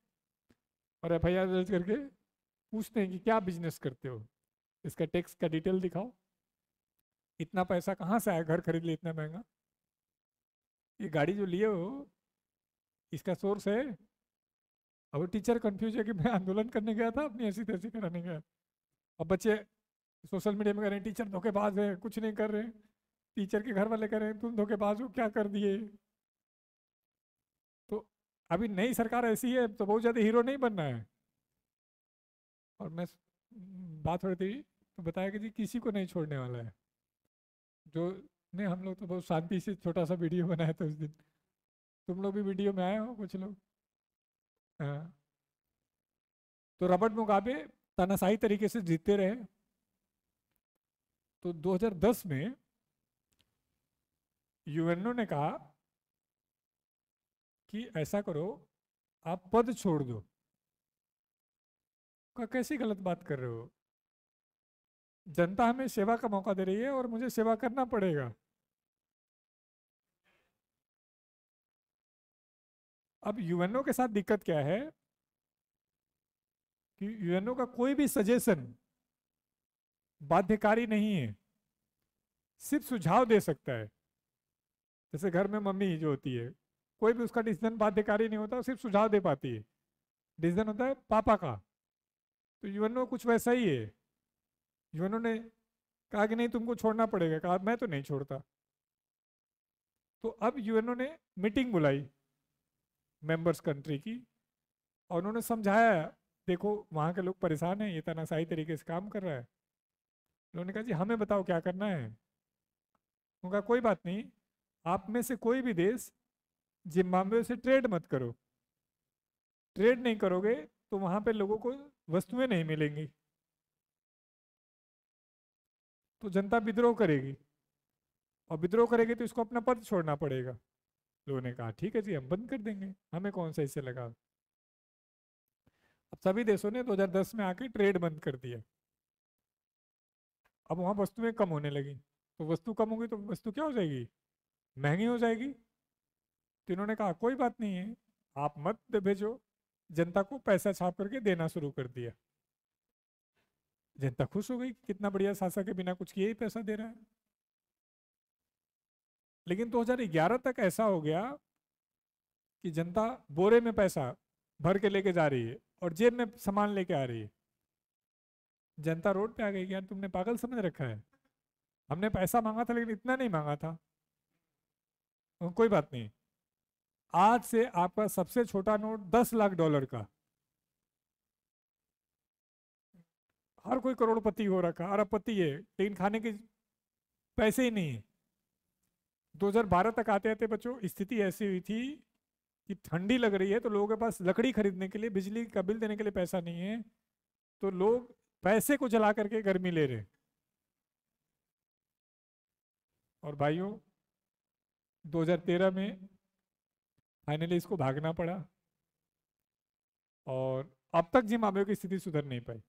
और FIR दर्ज करके पूछते हैं कि क्या बिजनेस करते हो, इसका टैक्स का डिटेल दिखाओ, इतना पैसा कहाँ से आया घर खरीद लिया इतना महंगा, ये गाड़ी जो लिए हो इसका सोर्स है। अब वो टीचर कंफ्यूज है कि मैं आंदोलन करने गया था अपनी ऐसी तैसी कराने गया। अब बच्चे सोशल मीडिया में कह रहे हैं टीचर धोखेबाज है, कुछ नहीं कर रहे, टीचर के घर वाले कह रहे हैं तुम धोखेबाज हो क्या कर दिए। तो अभी नई सरकार ऐसी है तो बहुत ज़्यादा हीरो नहीं बनना है। और मैं बात हो रही थी तो बताया कि जी किसी को नहीं छोड़ने वाला है, जो नहीं, हम लोग तो बहुत शांति से छोटा सा वीडियो बनाया था उस दिन, तुम लोग भी वीडियो में आए हो कुछ लोग। हाँ, तो रॉबर्ट मुगाबे तानाशाही तरीके से जीतते रहे। तो 2010 में यूएनओ ने कहा कि ऐसा करो आप पद छोड़ दो। का कैसी गलत बात कर रहे हो, जनता हमें सेवा का मौका दे रही है और मुझे सेवा करना पड़ेगा। अब यूएनओ के साथ दिक्कत क्या है कि यूएनओ का कोई भी सजेशन बाध्यकारी नहीं है, सिर्फ सुझाव दे सकता है। जैसे घर में मम्मी जो होती है, कोई भी उसका डिसीजन बाध्यकारी नहीं होता, सिर्फ सुझाव दे पाती है, डिसीजन होता है पापा का। तो यूएनओ कुछ वैसा ही है। यूएनओ ने कहा कि नहीं तुमको छोड़ना पड़ेगा, कहा मैं तो नहीं छोड़ता। तो अब यूएनओ ने मीटिंग बुलाई मेंबर्स कंट्री की और उन्होंने समझाया देखो वहाँ के लोग परेशान हैं, ये तानाशाही तरीके से काम कर रहा है। उन्होंने कहा जी हमें बताओ क्या करना है। उनका कोई बात नहीं, आप में से कोई भी देश जिम्बाब्वे से ट्रेड मत करो, ट्रेड नहीं करोगे तो वहाँ पे लोगों को वस्तुएं नहीं मिलेंगी, तो जनता विद्रोह करेगी, और विद्रोह करेगी तो इसको अपना पद छोड़ना पड़ेगा। लोगों ने कहा ठीक है जी हम बंद कर देंगे, हमें कौन सा इससे लगा। अब सभी देशों ने 2010 में आके ट्रेड बंद कर दिया। अब वहाँ वस्तुएं कम होने लगी, तो वस्तु कम होगी तो वस्तु क्या हो जाएगी, महंगी हो जाएगी। तो इन्होंने कहा कोई बात नहीं है, आप मत भेजो, जनता को पैसा छाप करके देना शुरू कर दिया। जनता खुश हो गई, कितना बढ़िया शासक है, बिना कुछ किए ही पैसा दे रहा है। लेकिन 2011 तक ऐसा हो गया कि जनता बोरे में पैसा भर के लेके जा रही है और जेब में सामान लेके आ रही है। जनता रोड पे आ गई कि यार तुमने पागल समझ रखा है, हमने पैसा मांगा था लेकिन इतना नहीं मांगा था। कोई बात नहीं, आज से आपका सबसे छोटा नोट $10 लाख का, हर कोई करोड़पति हो रखा, अरबपति है, लेकिन खाने के पैसे ही नहीं है। 2012 तक आते आते बच्चों स्थिति ऐसी हुई थी कि ठंडी लग रही है तो लोगों के पास लकड़ी खरीदने के लिए, बिजली का बिल देने के लिए पैसा नहीं है, तो लोग पैसे को जला करके गर्मी ले रहे। और भाइयों 2013 में फाइनली इसको भागना पड़ा और अब तक जिम्बाब्वे की स्थिति सुधर नहीं पाई।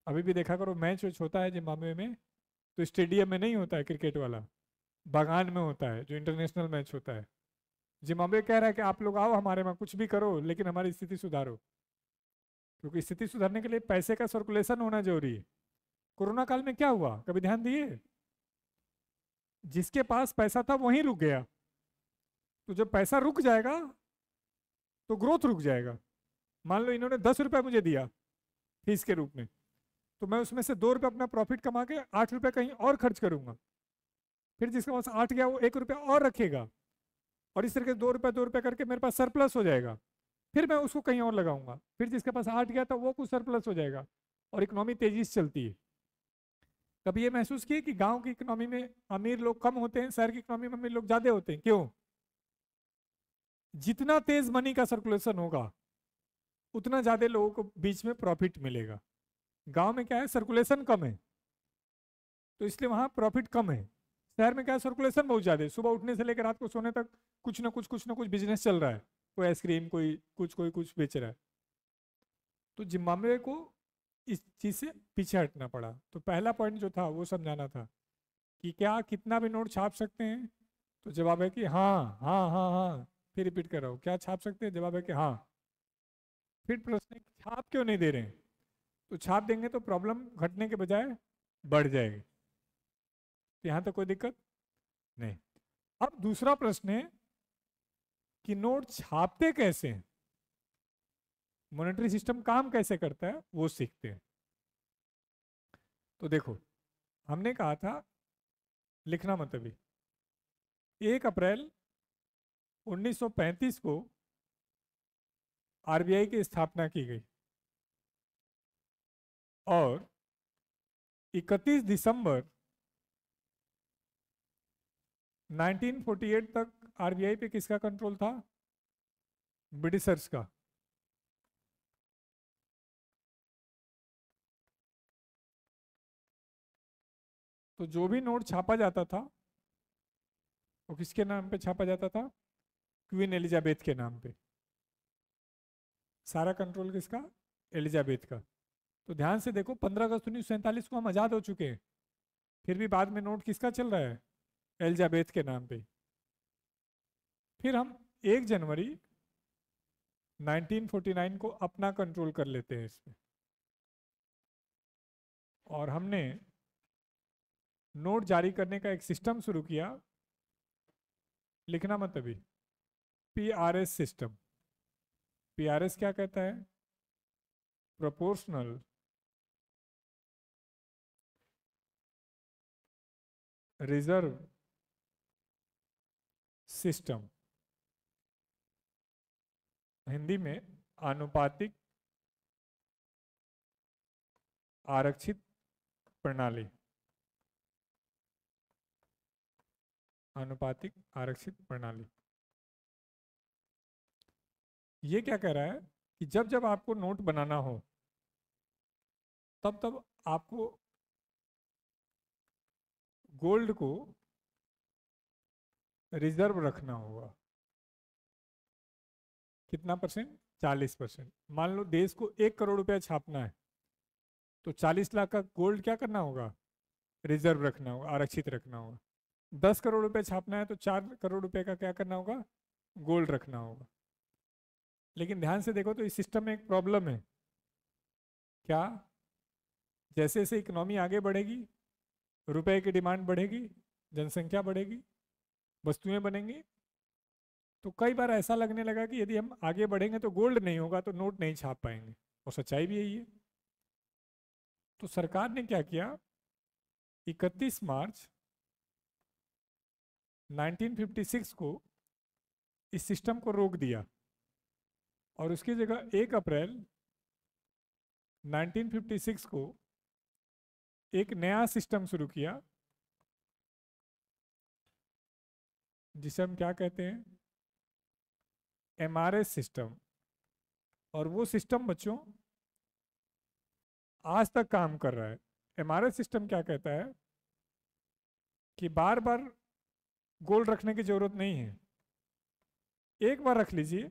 अभी भी देखा करो मैच होता है जिम्बाब्वे में तो स्टेडियम में नहीं होता है क्रिकेट वाला, बागान में होता है जो इंटरनेशनल मैच होता है। जिम्बाब्वे कह रहा है कि आप लोग आओ हमारे में कुछ भी करो लेकिन हमारी स्थिति सुधारो, क्योंकि स्थिति सुधारने के लिए पैसे का सर्कुलेशन होना जरूरी है। कोरोना काल में क्या हुआ, कभी ध्यान दिए? जिसके पास पैसा था वहीं रुक गया। तो जब पैसा रुक जाएगा तो ग्रोथ रुक जाएगा। मान लो इन्होंने 10 रुपए मुझे दिया फीस के रूप में, तो मैं उसमें से 2 रुपए अपना प्रॉफिट कमा के 8 रुपए कहीं और खर्च करूंगा। फिर जिसके पास 8 गया वो 1 रुपया और रखेगा, और इस तरीके से 2 रुपए 2 रुपए करके मेरे पास सरप्लस हो जाएगा। फिर मैं उसको कहीं और लगाऊंगा, फिर जिसके पास 8 गया था वो कुछ सरप्लस हो जाएगा, और इकोनॉमी तेजी से चलती है। कभी ये महसूस किए कि गांव की इकोनॉमी में अमीर लोग कम होते हैं, शहर की इकोनॉमी में अमीर लोग ज्यादा होते हैं? क्यों? जितना तेज मनी का सर्कुलेशन होगा उतना ज्यादा लोगों को बीच में प्रॉफिट मिलेगा। गांव में क्या है, सर्कुलेशन कम है, तो इसलिए वहां प्रॉफिट कम है। शहर में क्या है, सर्कुलेशन बहुत ज्यादा है, सुबह उठने से लेकर रात को सोने तक कुछ ना कुछ बिजनेस चल रहा है। कोई आइसक्रीम, कोई कुछ बेच रहा है। तो जिम्बाब्वे को इस चीज से पीछे हटना पड़ा। तो पहला पॉइंट जो था वो समझाना था कि क्या कितना भी नोट छाप सकते हैं? तो जवाब है कि हाँ हाँ हाँ हाँ। फिर रिपीट कर रहा हूँ, क्या छाप सकते हैं? जवाब है कि हाँ। फिर प्रश्न है कि छाप क्यों नहीं दे रहे हैं? तो छाप देंगे तो प्रॉब्लम घटने के बजाय बढ़ जाएगी। तो यहाँ तक कोई दिक्कत नहीं। अब दूसरा प्रश्न है कि नोट छापते कैसे हैं, मॉनेटरी सिस्टम काम कैसे करता है, वो सीखते हैं। तो देखो, हमने कहा था लिखना मत अभी। 1 अप्रैल 1935 को आरबीआई की स्थापना की गई, और 31 दिसंबर 1948 तक आरबीआई पे किसका कंट्रोल था? ब्रिटिशर्स का। तो जो भी नोट छापा जाता था वो किसके नाम पे छापा जाता था? क्वीन एलिजाबेथ के नाम पे। सारा कंट्रोल किसका? एलिजाबेथ का। तो ध्यान से देखो, 15 अगस्त 1947 को हम आज़ाद हो चुके हैं, फिर भी बाद में नोट किसका चल रहा है? एलिजाबेथ के नाम पे। फिर हम 1 जनवरी 1949 को अपना कंट्रोल कर लेते हैं इसमें, और हमने नोट जारी करने का एक सिस्टम शुरू किया। लिखना मत अभी। PRS system. पीआरएस क्या कहता है? प्रोपोर्शनल रिजर्व सिस्टम, हिंदी में आनुपातिक आरक्षित प्रणाली। आनुपातिक आरक्षित प्रणाली। ये क्या कह रहा है कि जब जब आपको नोट बनाना हो तब तब आपको गोल्ड को रिजर्व रखना होगा। कितना परसेंट? 40%। मान लो देश को 1 करोड़ रुपया छापना है, तो 40 लाख का गोल्ड क्या करना होगा? रिजर्व रखना होगा, आरक्षित रखना होगा। 10 करोड़ रुपए छापना है तो 4 करोड़ रुपए का क्या करना होगा? गोल्ड रखना होगा। लेकिन ध्यान से देखो तो इस सिस्टम में एक प्रॉब्लम है। क्या? जैसे जैसे इकोनॉमी आगे बढ़ेगी, रुपए की डिमांड बढ़ेगी, जनसंख्या बढ़ेगी, वस्तुएं बनेंगी, तो कई बार ऐसा लगने लगा कि यदि हम आगे बढ़ेंगे तो गोल्ड नहीं होगा तो नोट नहीं छाप पाएंगे। और सच्चाई भी यही है। तो सरकार ने क्या किया? 31 मार्च 1956 को इस सिस्टम को रोक दिया, और उसकी जगह 1 अप्रैल 1956 को एक नया सिस्टम शुरू किया, जिसे हम क्या कहते हैं? MRS system. और वो सिस्टम बच्चों आज तक काम कर रहा है। एमआरएस सिस्टम क्या कहता है कि बार बार गोल्ड रखने की जरूरत नहीं है, एक बार रख लीजिए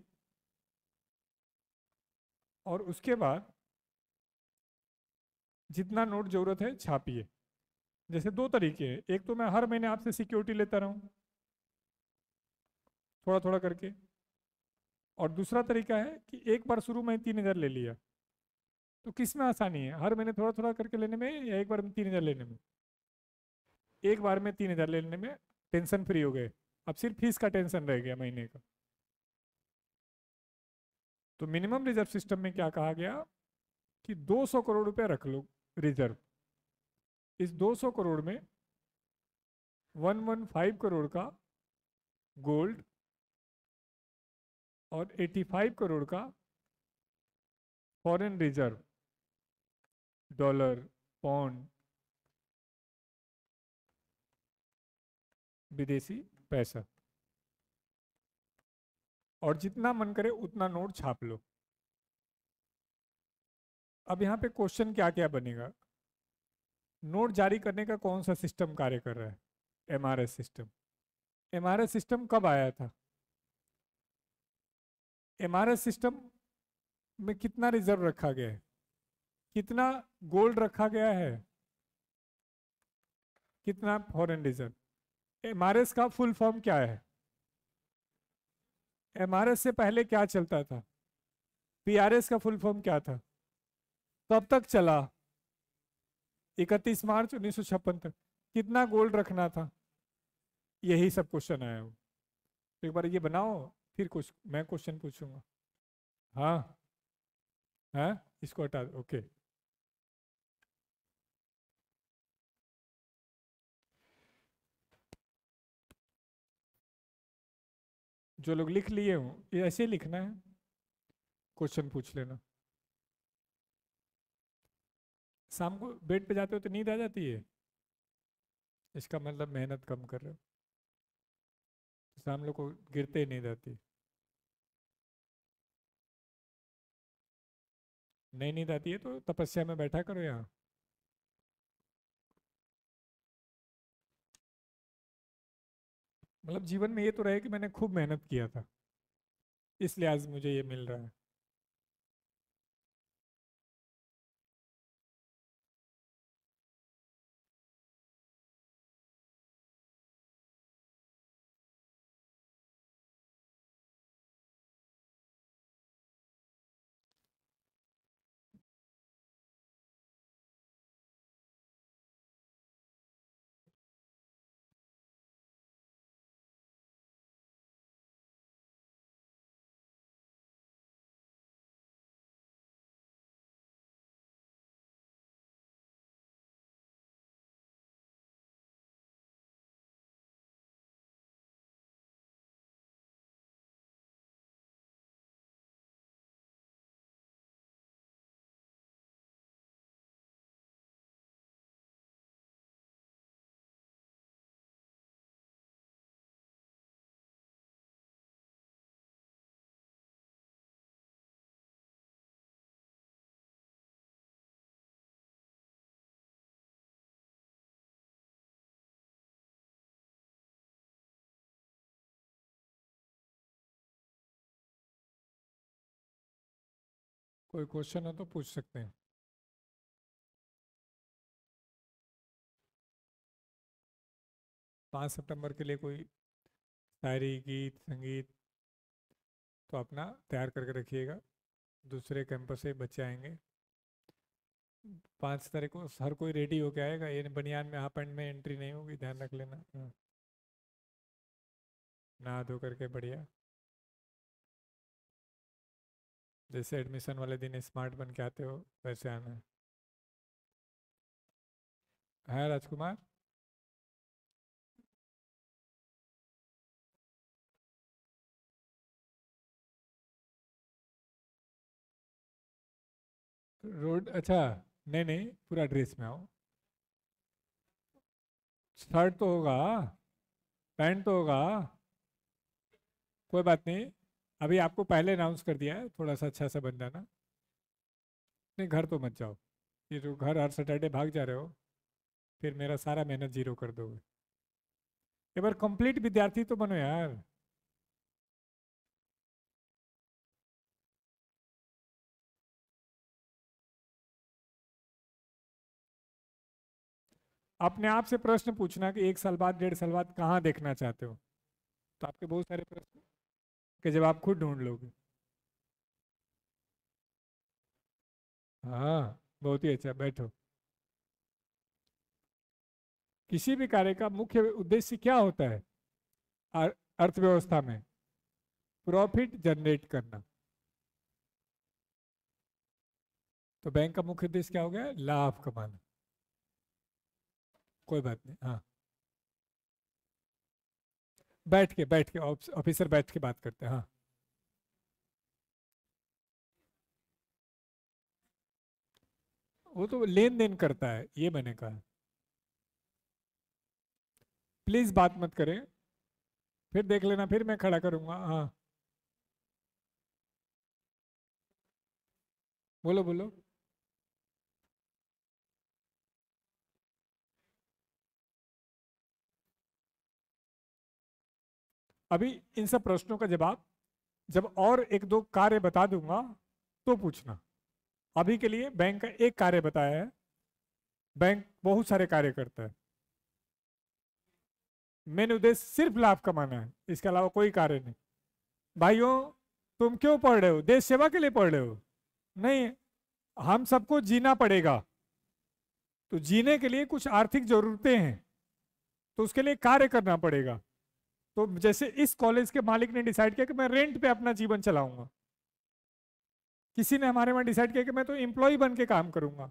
और उसके बाद जितना नोट जरूरत है छापिए। जैसे दो तरीके हैं, एक तो मैं हर महीने आपसे सिक्योरिटी लेता रहूं थोड़ा थोड़ा करके, और दूसरा तरीका है कि एक बार शुरू में 3,000 ले लिया, तो किस में आसानी है, हर महीने थोड़ा थोड़ा करके लेने में या एक बार में 3,000 लेने में? एक बार में 3,000 लेने में टेंशन फ्री हो गए, अब सिर्फ फीस का टेंशन रह गया महीने का। तो मिनिमम रिजर्व सिस्टम में क्या कहा गया कि 200 करोड़ रुपया रख लो रिजर्व। इस 200 करोड़ में 115 करोड़ का गोल्ड और 85 करोड़ का फॉरेन रिजर्व, डॉलर, पौंड, विदेशी पैसा, और जितना मन करे उतना नोट छाप लो। अब यहाँ पे क्वेश्चन क्या क्या बनेगा, नोट जारी करने का कौन सा सिस्टम कार्य कर रहा है? MRS system. एमआरएस सिस्टम कब आया था? एमआरएस सिस्टम में कितना रिजर्व रखा गया है, कितना गोल्ड रखा गया है, कितना फॉरेन रिजर्व? एमआरएस का फुल फॉर्म क्या है? एमआरएस से पहले क्या चलता था? पीआरएस का फुल फॉर्म क्या था? कब तक चला? 31 मार्च 1956 तक। कितना गोल्ड रखना था? यही सब क्वेश्चन आया हो। तो एक बार ये बनाओ, फिर कुछ मैं क्वेश्चन पूछूंगा। हाँ हाँ, इसको हटा दो, ओके। जो लोग लिख लिए हो ये ऐसे लिखना है, क्वेश्चन पूछ लेना। शाम को बेड पे जाते हो तो नींद आ जाती है, इसका मतलब मेहनत कम कर रहे हो। शाम लोग को गिरते ही नींद आती। नहीं नींद आती है तो तपस्या में बैठा करो यहाँ। मतलब जीवन में ये तो रहे कि मैंने खूब मेहनत किया था, इसलिए आज मुझे ये मिल रहा है। कोई क्वेश्चन हो तो पूछ सकते हैं। 5 सितंबर के लिए कोई शायरी, गीत, संगीत तो अपना तैयार करके रखिएगा। दूसरे कैंपस से बच्चे आएंगे। 5 तारीख को हर कोई रेडी होके आएगा, ये बनियान में, हाफ पैंट में एंट्री नहीं होगी, ध्यान रख लेना। नहा धो करके बढ़िया, जैसे एडमिशन वाले दिन स्मार्ट बन के आते हो वैसे आना है राजकुमार। रोड, अच्छा, नहीं नहीं, पूरा ड्रेस में आओ। शर्ट तो होगा, पैंट तो होगा, कोई बात नहीं। अभी आपको पहले अनाउंस कर दिया है, थोड़ा सा अच्छा सा बन जाना। नहीं घर तो मत जाओ, ये जो घर हर सैटरडे भाग जा रहे हो, फिर मेरा सारा मेहनत जीरो कर दोगे। एक बार कंप्लीट विद्यार्थी तो बनो यार। अपने आप से प्रश्न पूछना कि 1 साल बाद, 1.5 साल बाद कहाँ देखना चाहते हो, तो आपके बहुत सारे प्रश्न के जवाब खुद ढूंढ लोगे। हाँ, बहुत ही अच्छा, बैठो। किसी भी कार्य का मुख्य उद्देश्य क्या होता है अर्थव्यवस्था में? प्रॉफिट जनरेट करना। तो बैंक का मुख्य उद्देश्य क्या हो गया? लाभ कमाना। कोई बात नहीं, हाँ। बैठ के ऑफिसर बैठ के बात करते हैं, हाँ। वो तो लेन देन करता है, ये मैंने कहा। प्लीज बात मत करें, फिर देख लेना, फिर मैं खड़ा करूंगा, हाँ। बोलो बोलो। अभी इन सब प्रश्नों का जवाब जब और एक दो कार्य बता दूंगा तो पूछना। अभी के लिए बैंक का एक कार्य बताया है। बैंक बहुत सारे कार्य करता है। मेन उद्देश्य सिर्फ लाभ कमाना है, इसके अलावा कोई कार्य नहीं। भाइयों, तुम क्यों पढ़ रहे हो? देश सेवा के लिए पढ़ रहे हो? नहीं। हम सबको जीना पड़ेगा, तो जीने के लिए कुछ आर्थिक जरूरतें हैं, तो उसके लिए कार्य करना पड़ेगा। तो जैसे इस कॉलेज के मालिक ने डिसाइड किया कि मैं रेंट पे अपना जीवन चलाऊंगा। किसी ने हमारे वहां डिसाइड किया कि मैं तो एम्प्लॉय बन के काम करूंगा।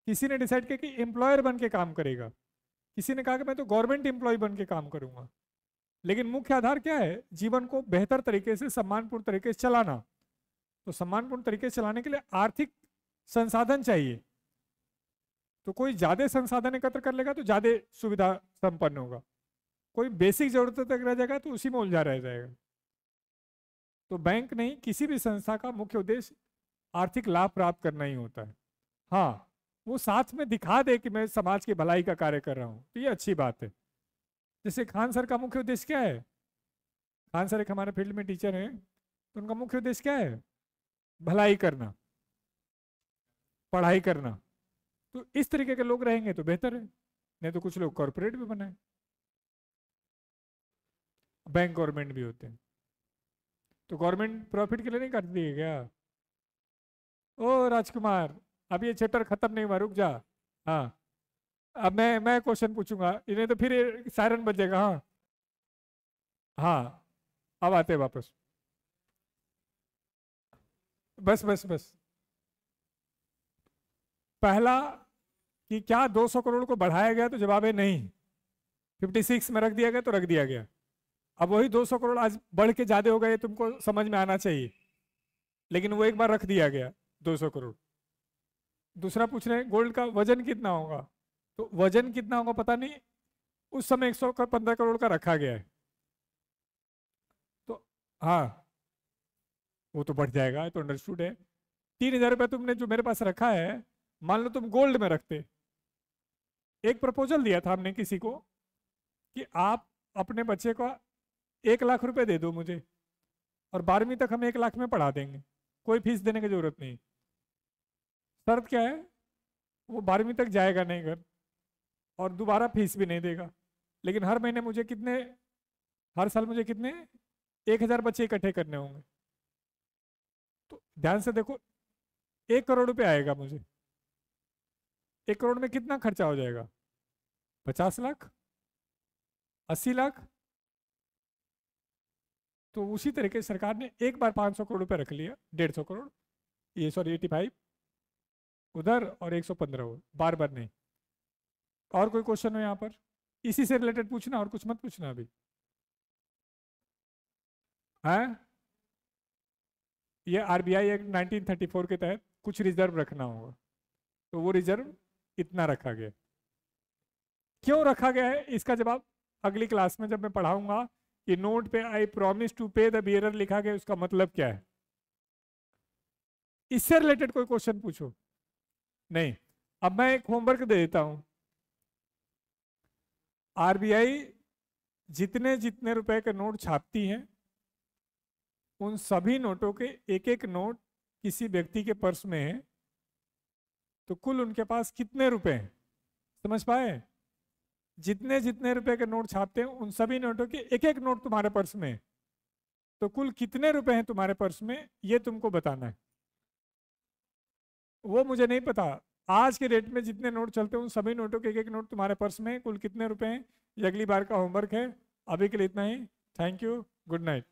किसी ने डिसाइड किया कि एम्प्लॉयर बन के काम करेगा। किसी ने कहा कि मैं तो गवर्नमेंट एम्प्लॉय बन के काम करूंगा। लेकिन मुख्य आधार क्या है? जीवन को बेहतर तरीके से, सम्मानपूर्ण तरीके से चलाना। तो सम्मानपूर्ण तरीके से चलाने के लिए आर्थिक संसाधन चाहिए। तो कोई ज्यादा संसाधन एकत्र कर लेगा तो ज्यादा सुविधा संपन्न होगा। कोई बेसिक जरूरत तक रह जाएगा तो उसी में उलझा रह जाएगा। तो बैंक नहीं, किसी भी संस्था का मुख्य उद्देश्य आर्थिक लाभ प्राप्त करना ही होता है। हाँ, वो साथ में दिखा दे कि मैं समाज की भलाई का कार्य कर रहा हूँ, तो ये अच्छी बात है। जैसे खान सर का मुख्य उद्देश्य क्या है? खान सर एक हमारे फील्ड में टीचर हैं, तो उनका मुख्य उद्देश्य क्या है? भलाई करना, पढ़ाई करना। तो इस तरीके के लोग रहेंगे तो बेहतर है। नहीं तो कुछ लोग कॉरपोरेट भी बनाए। बैंक गवर्नमेंट भी होते हैं, तो गवर्नमेंट प्रॉफिट के लिए नहीं करती है क्या? ओ राजकुमार, अब ये चैप्टर खत्म नहीं हुआ, रुक जा। हाँ, अब मैं क्वेश्चन पूछूंगा, इन्हें तो फिर सायरन बजेगा, हाँ। हाँ, अब आते हैं वापस। बस बस बस। पहला, कि क्या 200 करोड़ को बढ़ाया गया? तो जवाब है नहीं। 56 में रख दिया गया तो रख दिया गया। अब वही 200 करोड़ आज बढ़ के ज्यादा हो गए, तुमको समझ में आना चाहिए। लेकिन वो एक बार रख दिया गया, 200 करोड़। दूसरा पूछ रहे हैं गोल्ड का वजन कितना होगा? तो वजन कितना होगा पता नहीं, उस समय 115 करोड़ का रखा गया है। तो हाँ, वो तो बढ़ जाएगा, तो अंडरस्टूड है। 3,000 रुपये तुमने जो मेरे पास रखा है, मान लो तुम गोल्ड में रखते। एक प्रपोजल दिया था हमने किसी को कि आप अपने बच्चे को 1 लाख रुपए दे दो मुझे, और 12वीं तक हम 1 लाख में पढ़ा देंगे, कोई फीस देने की जरूरत नहीं। शर्त क्या है? वो 12वीं तक जाएगा नहीं घर, और दोबारा फीस भी नहीं देगा। लेकिन हर महीने मुझे कितने, हर साल मुझे कितने, 1,000 बच्चे इकट्ठे करने होंगे। तो ध्यान से देखो, 1 करोड़ रुपए आएगा मुझे। 1 करोड़ में कितना खर्चा हो जाएगा? 50 लाख, 80 लाख। तो उसी तरीके से सरकार ने एक बार 500 करोड़ रुपए रख लिया, 150 करोड़, ये सॉरी 85 उधर, और 115 उधर, बार बार नहीं। और कोई क्वेश्चन हो यहाँ पर? इसी से रिलेटेड पूछना, और कुछ मत पूछना अभी। है, ये आरबीआई एक्ट 1934 के तहत कुछ रिजर्व रखना होगा, तो वो रिजर्व इतना रखा गया। क्यों रखा गया है इसका जवाब अगली क्लास में जब मैं पढ़ाऊंगा कि नोट पे आई प्रॉमिस टू पे द बियरर लिखा गया, उसका मतलब क्या है। इससे रिलेटेड कोई क्वेश्चन पूछो। नहीं। अब मैं एक होमवर्क दे देता हूं। आरबीआई जितने जितने रुपए के नोट छापती है, उन सभी नोटों के एक एक नोट किसी व्यक्ति के पर्स में है, तो कुल उनके पास कितने रुपए हैं? समझ पाए? जितने जितने रुपए के नोट छापते हैं, उन सभी नोटों के एक एक नोट तुम्हारे पर्स में है, तो कुल कितने रुपए हैं तुम्हारे पर्स में, ये तुमको बताना है। वो मुझे नहीं पता। आज के रेट में जितने नोट चलते हैं उन सभी नोटों के एक एक नोट तुम्हारे पर्स में कुल कितने रुपए हैं, ये अगली बार का होमवर्क है। अभी के लिए इतना ही। Thank you, good night.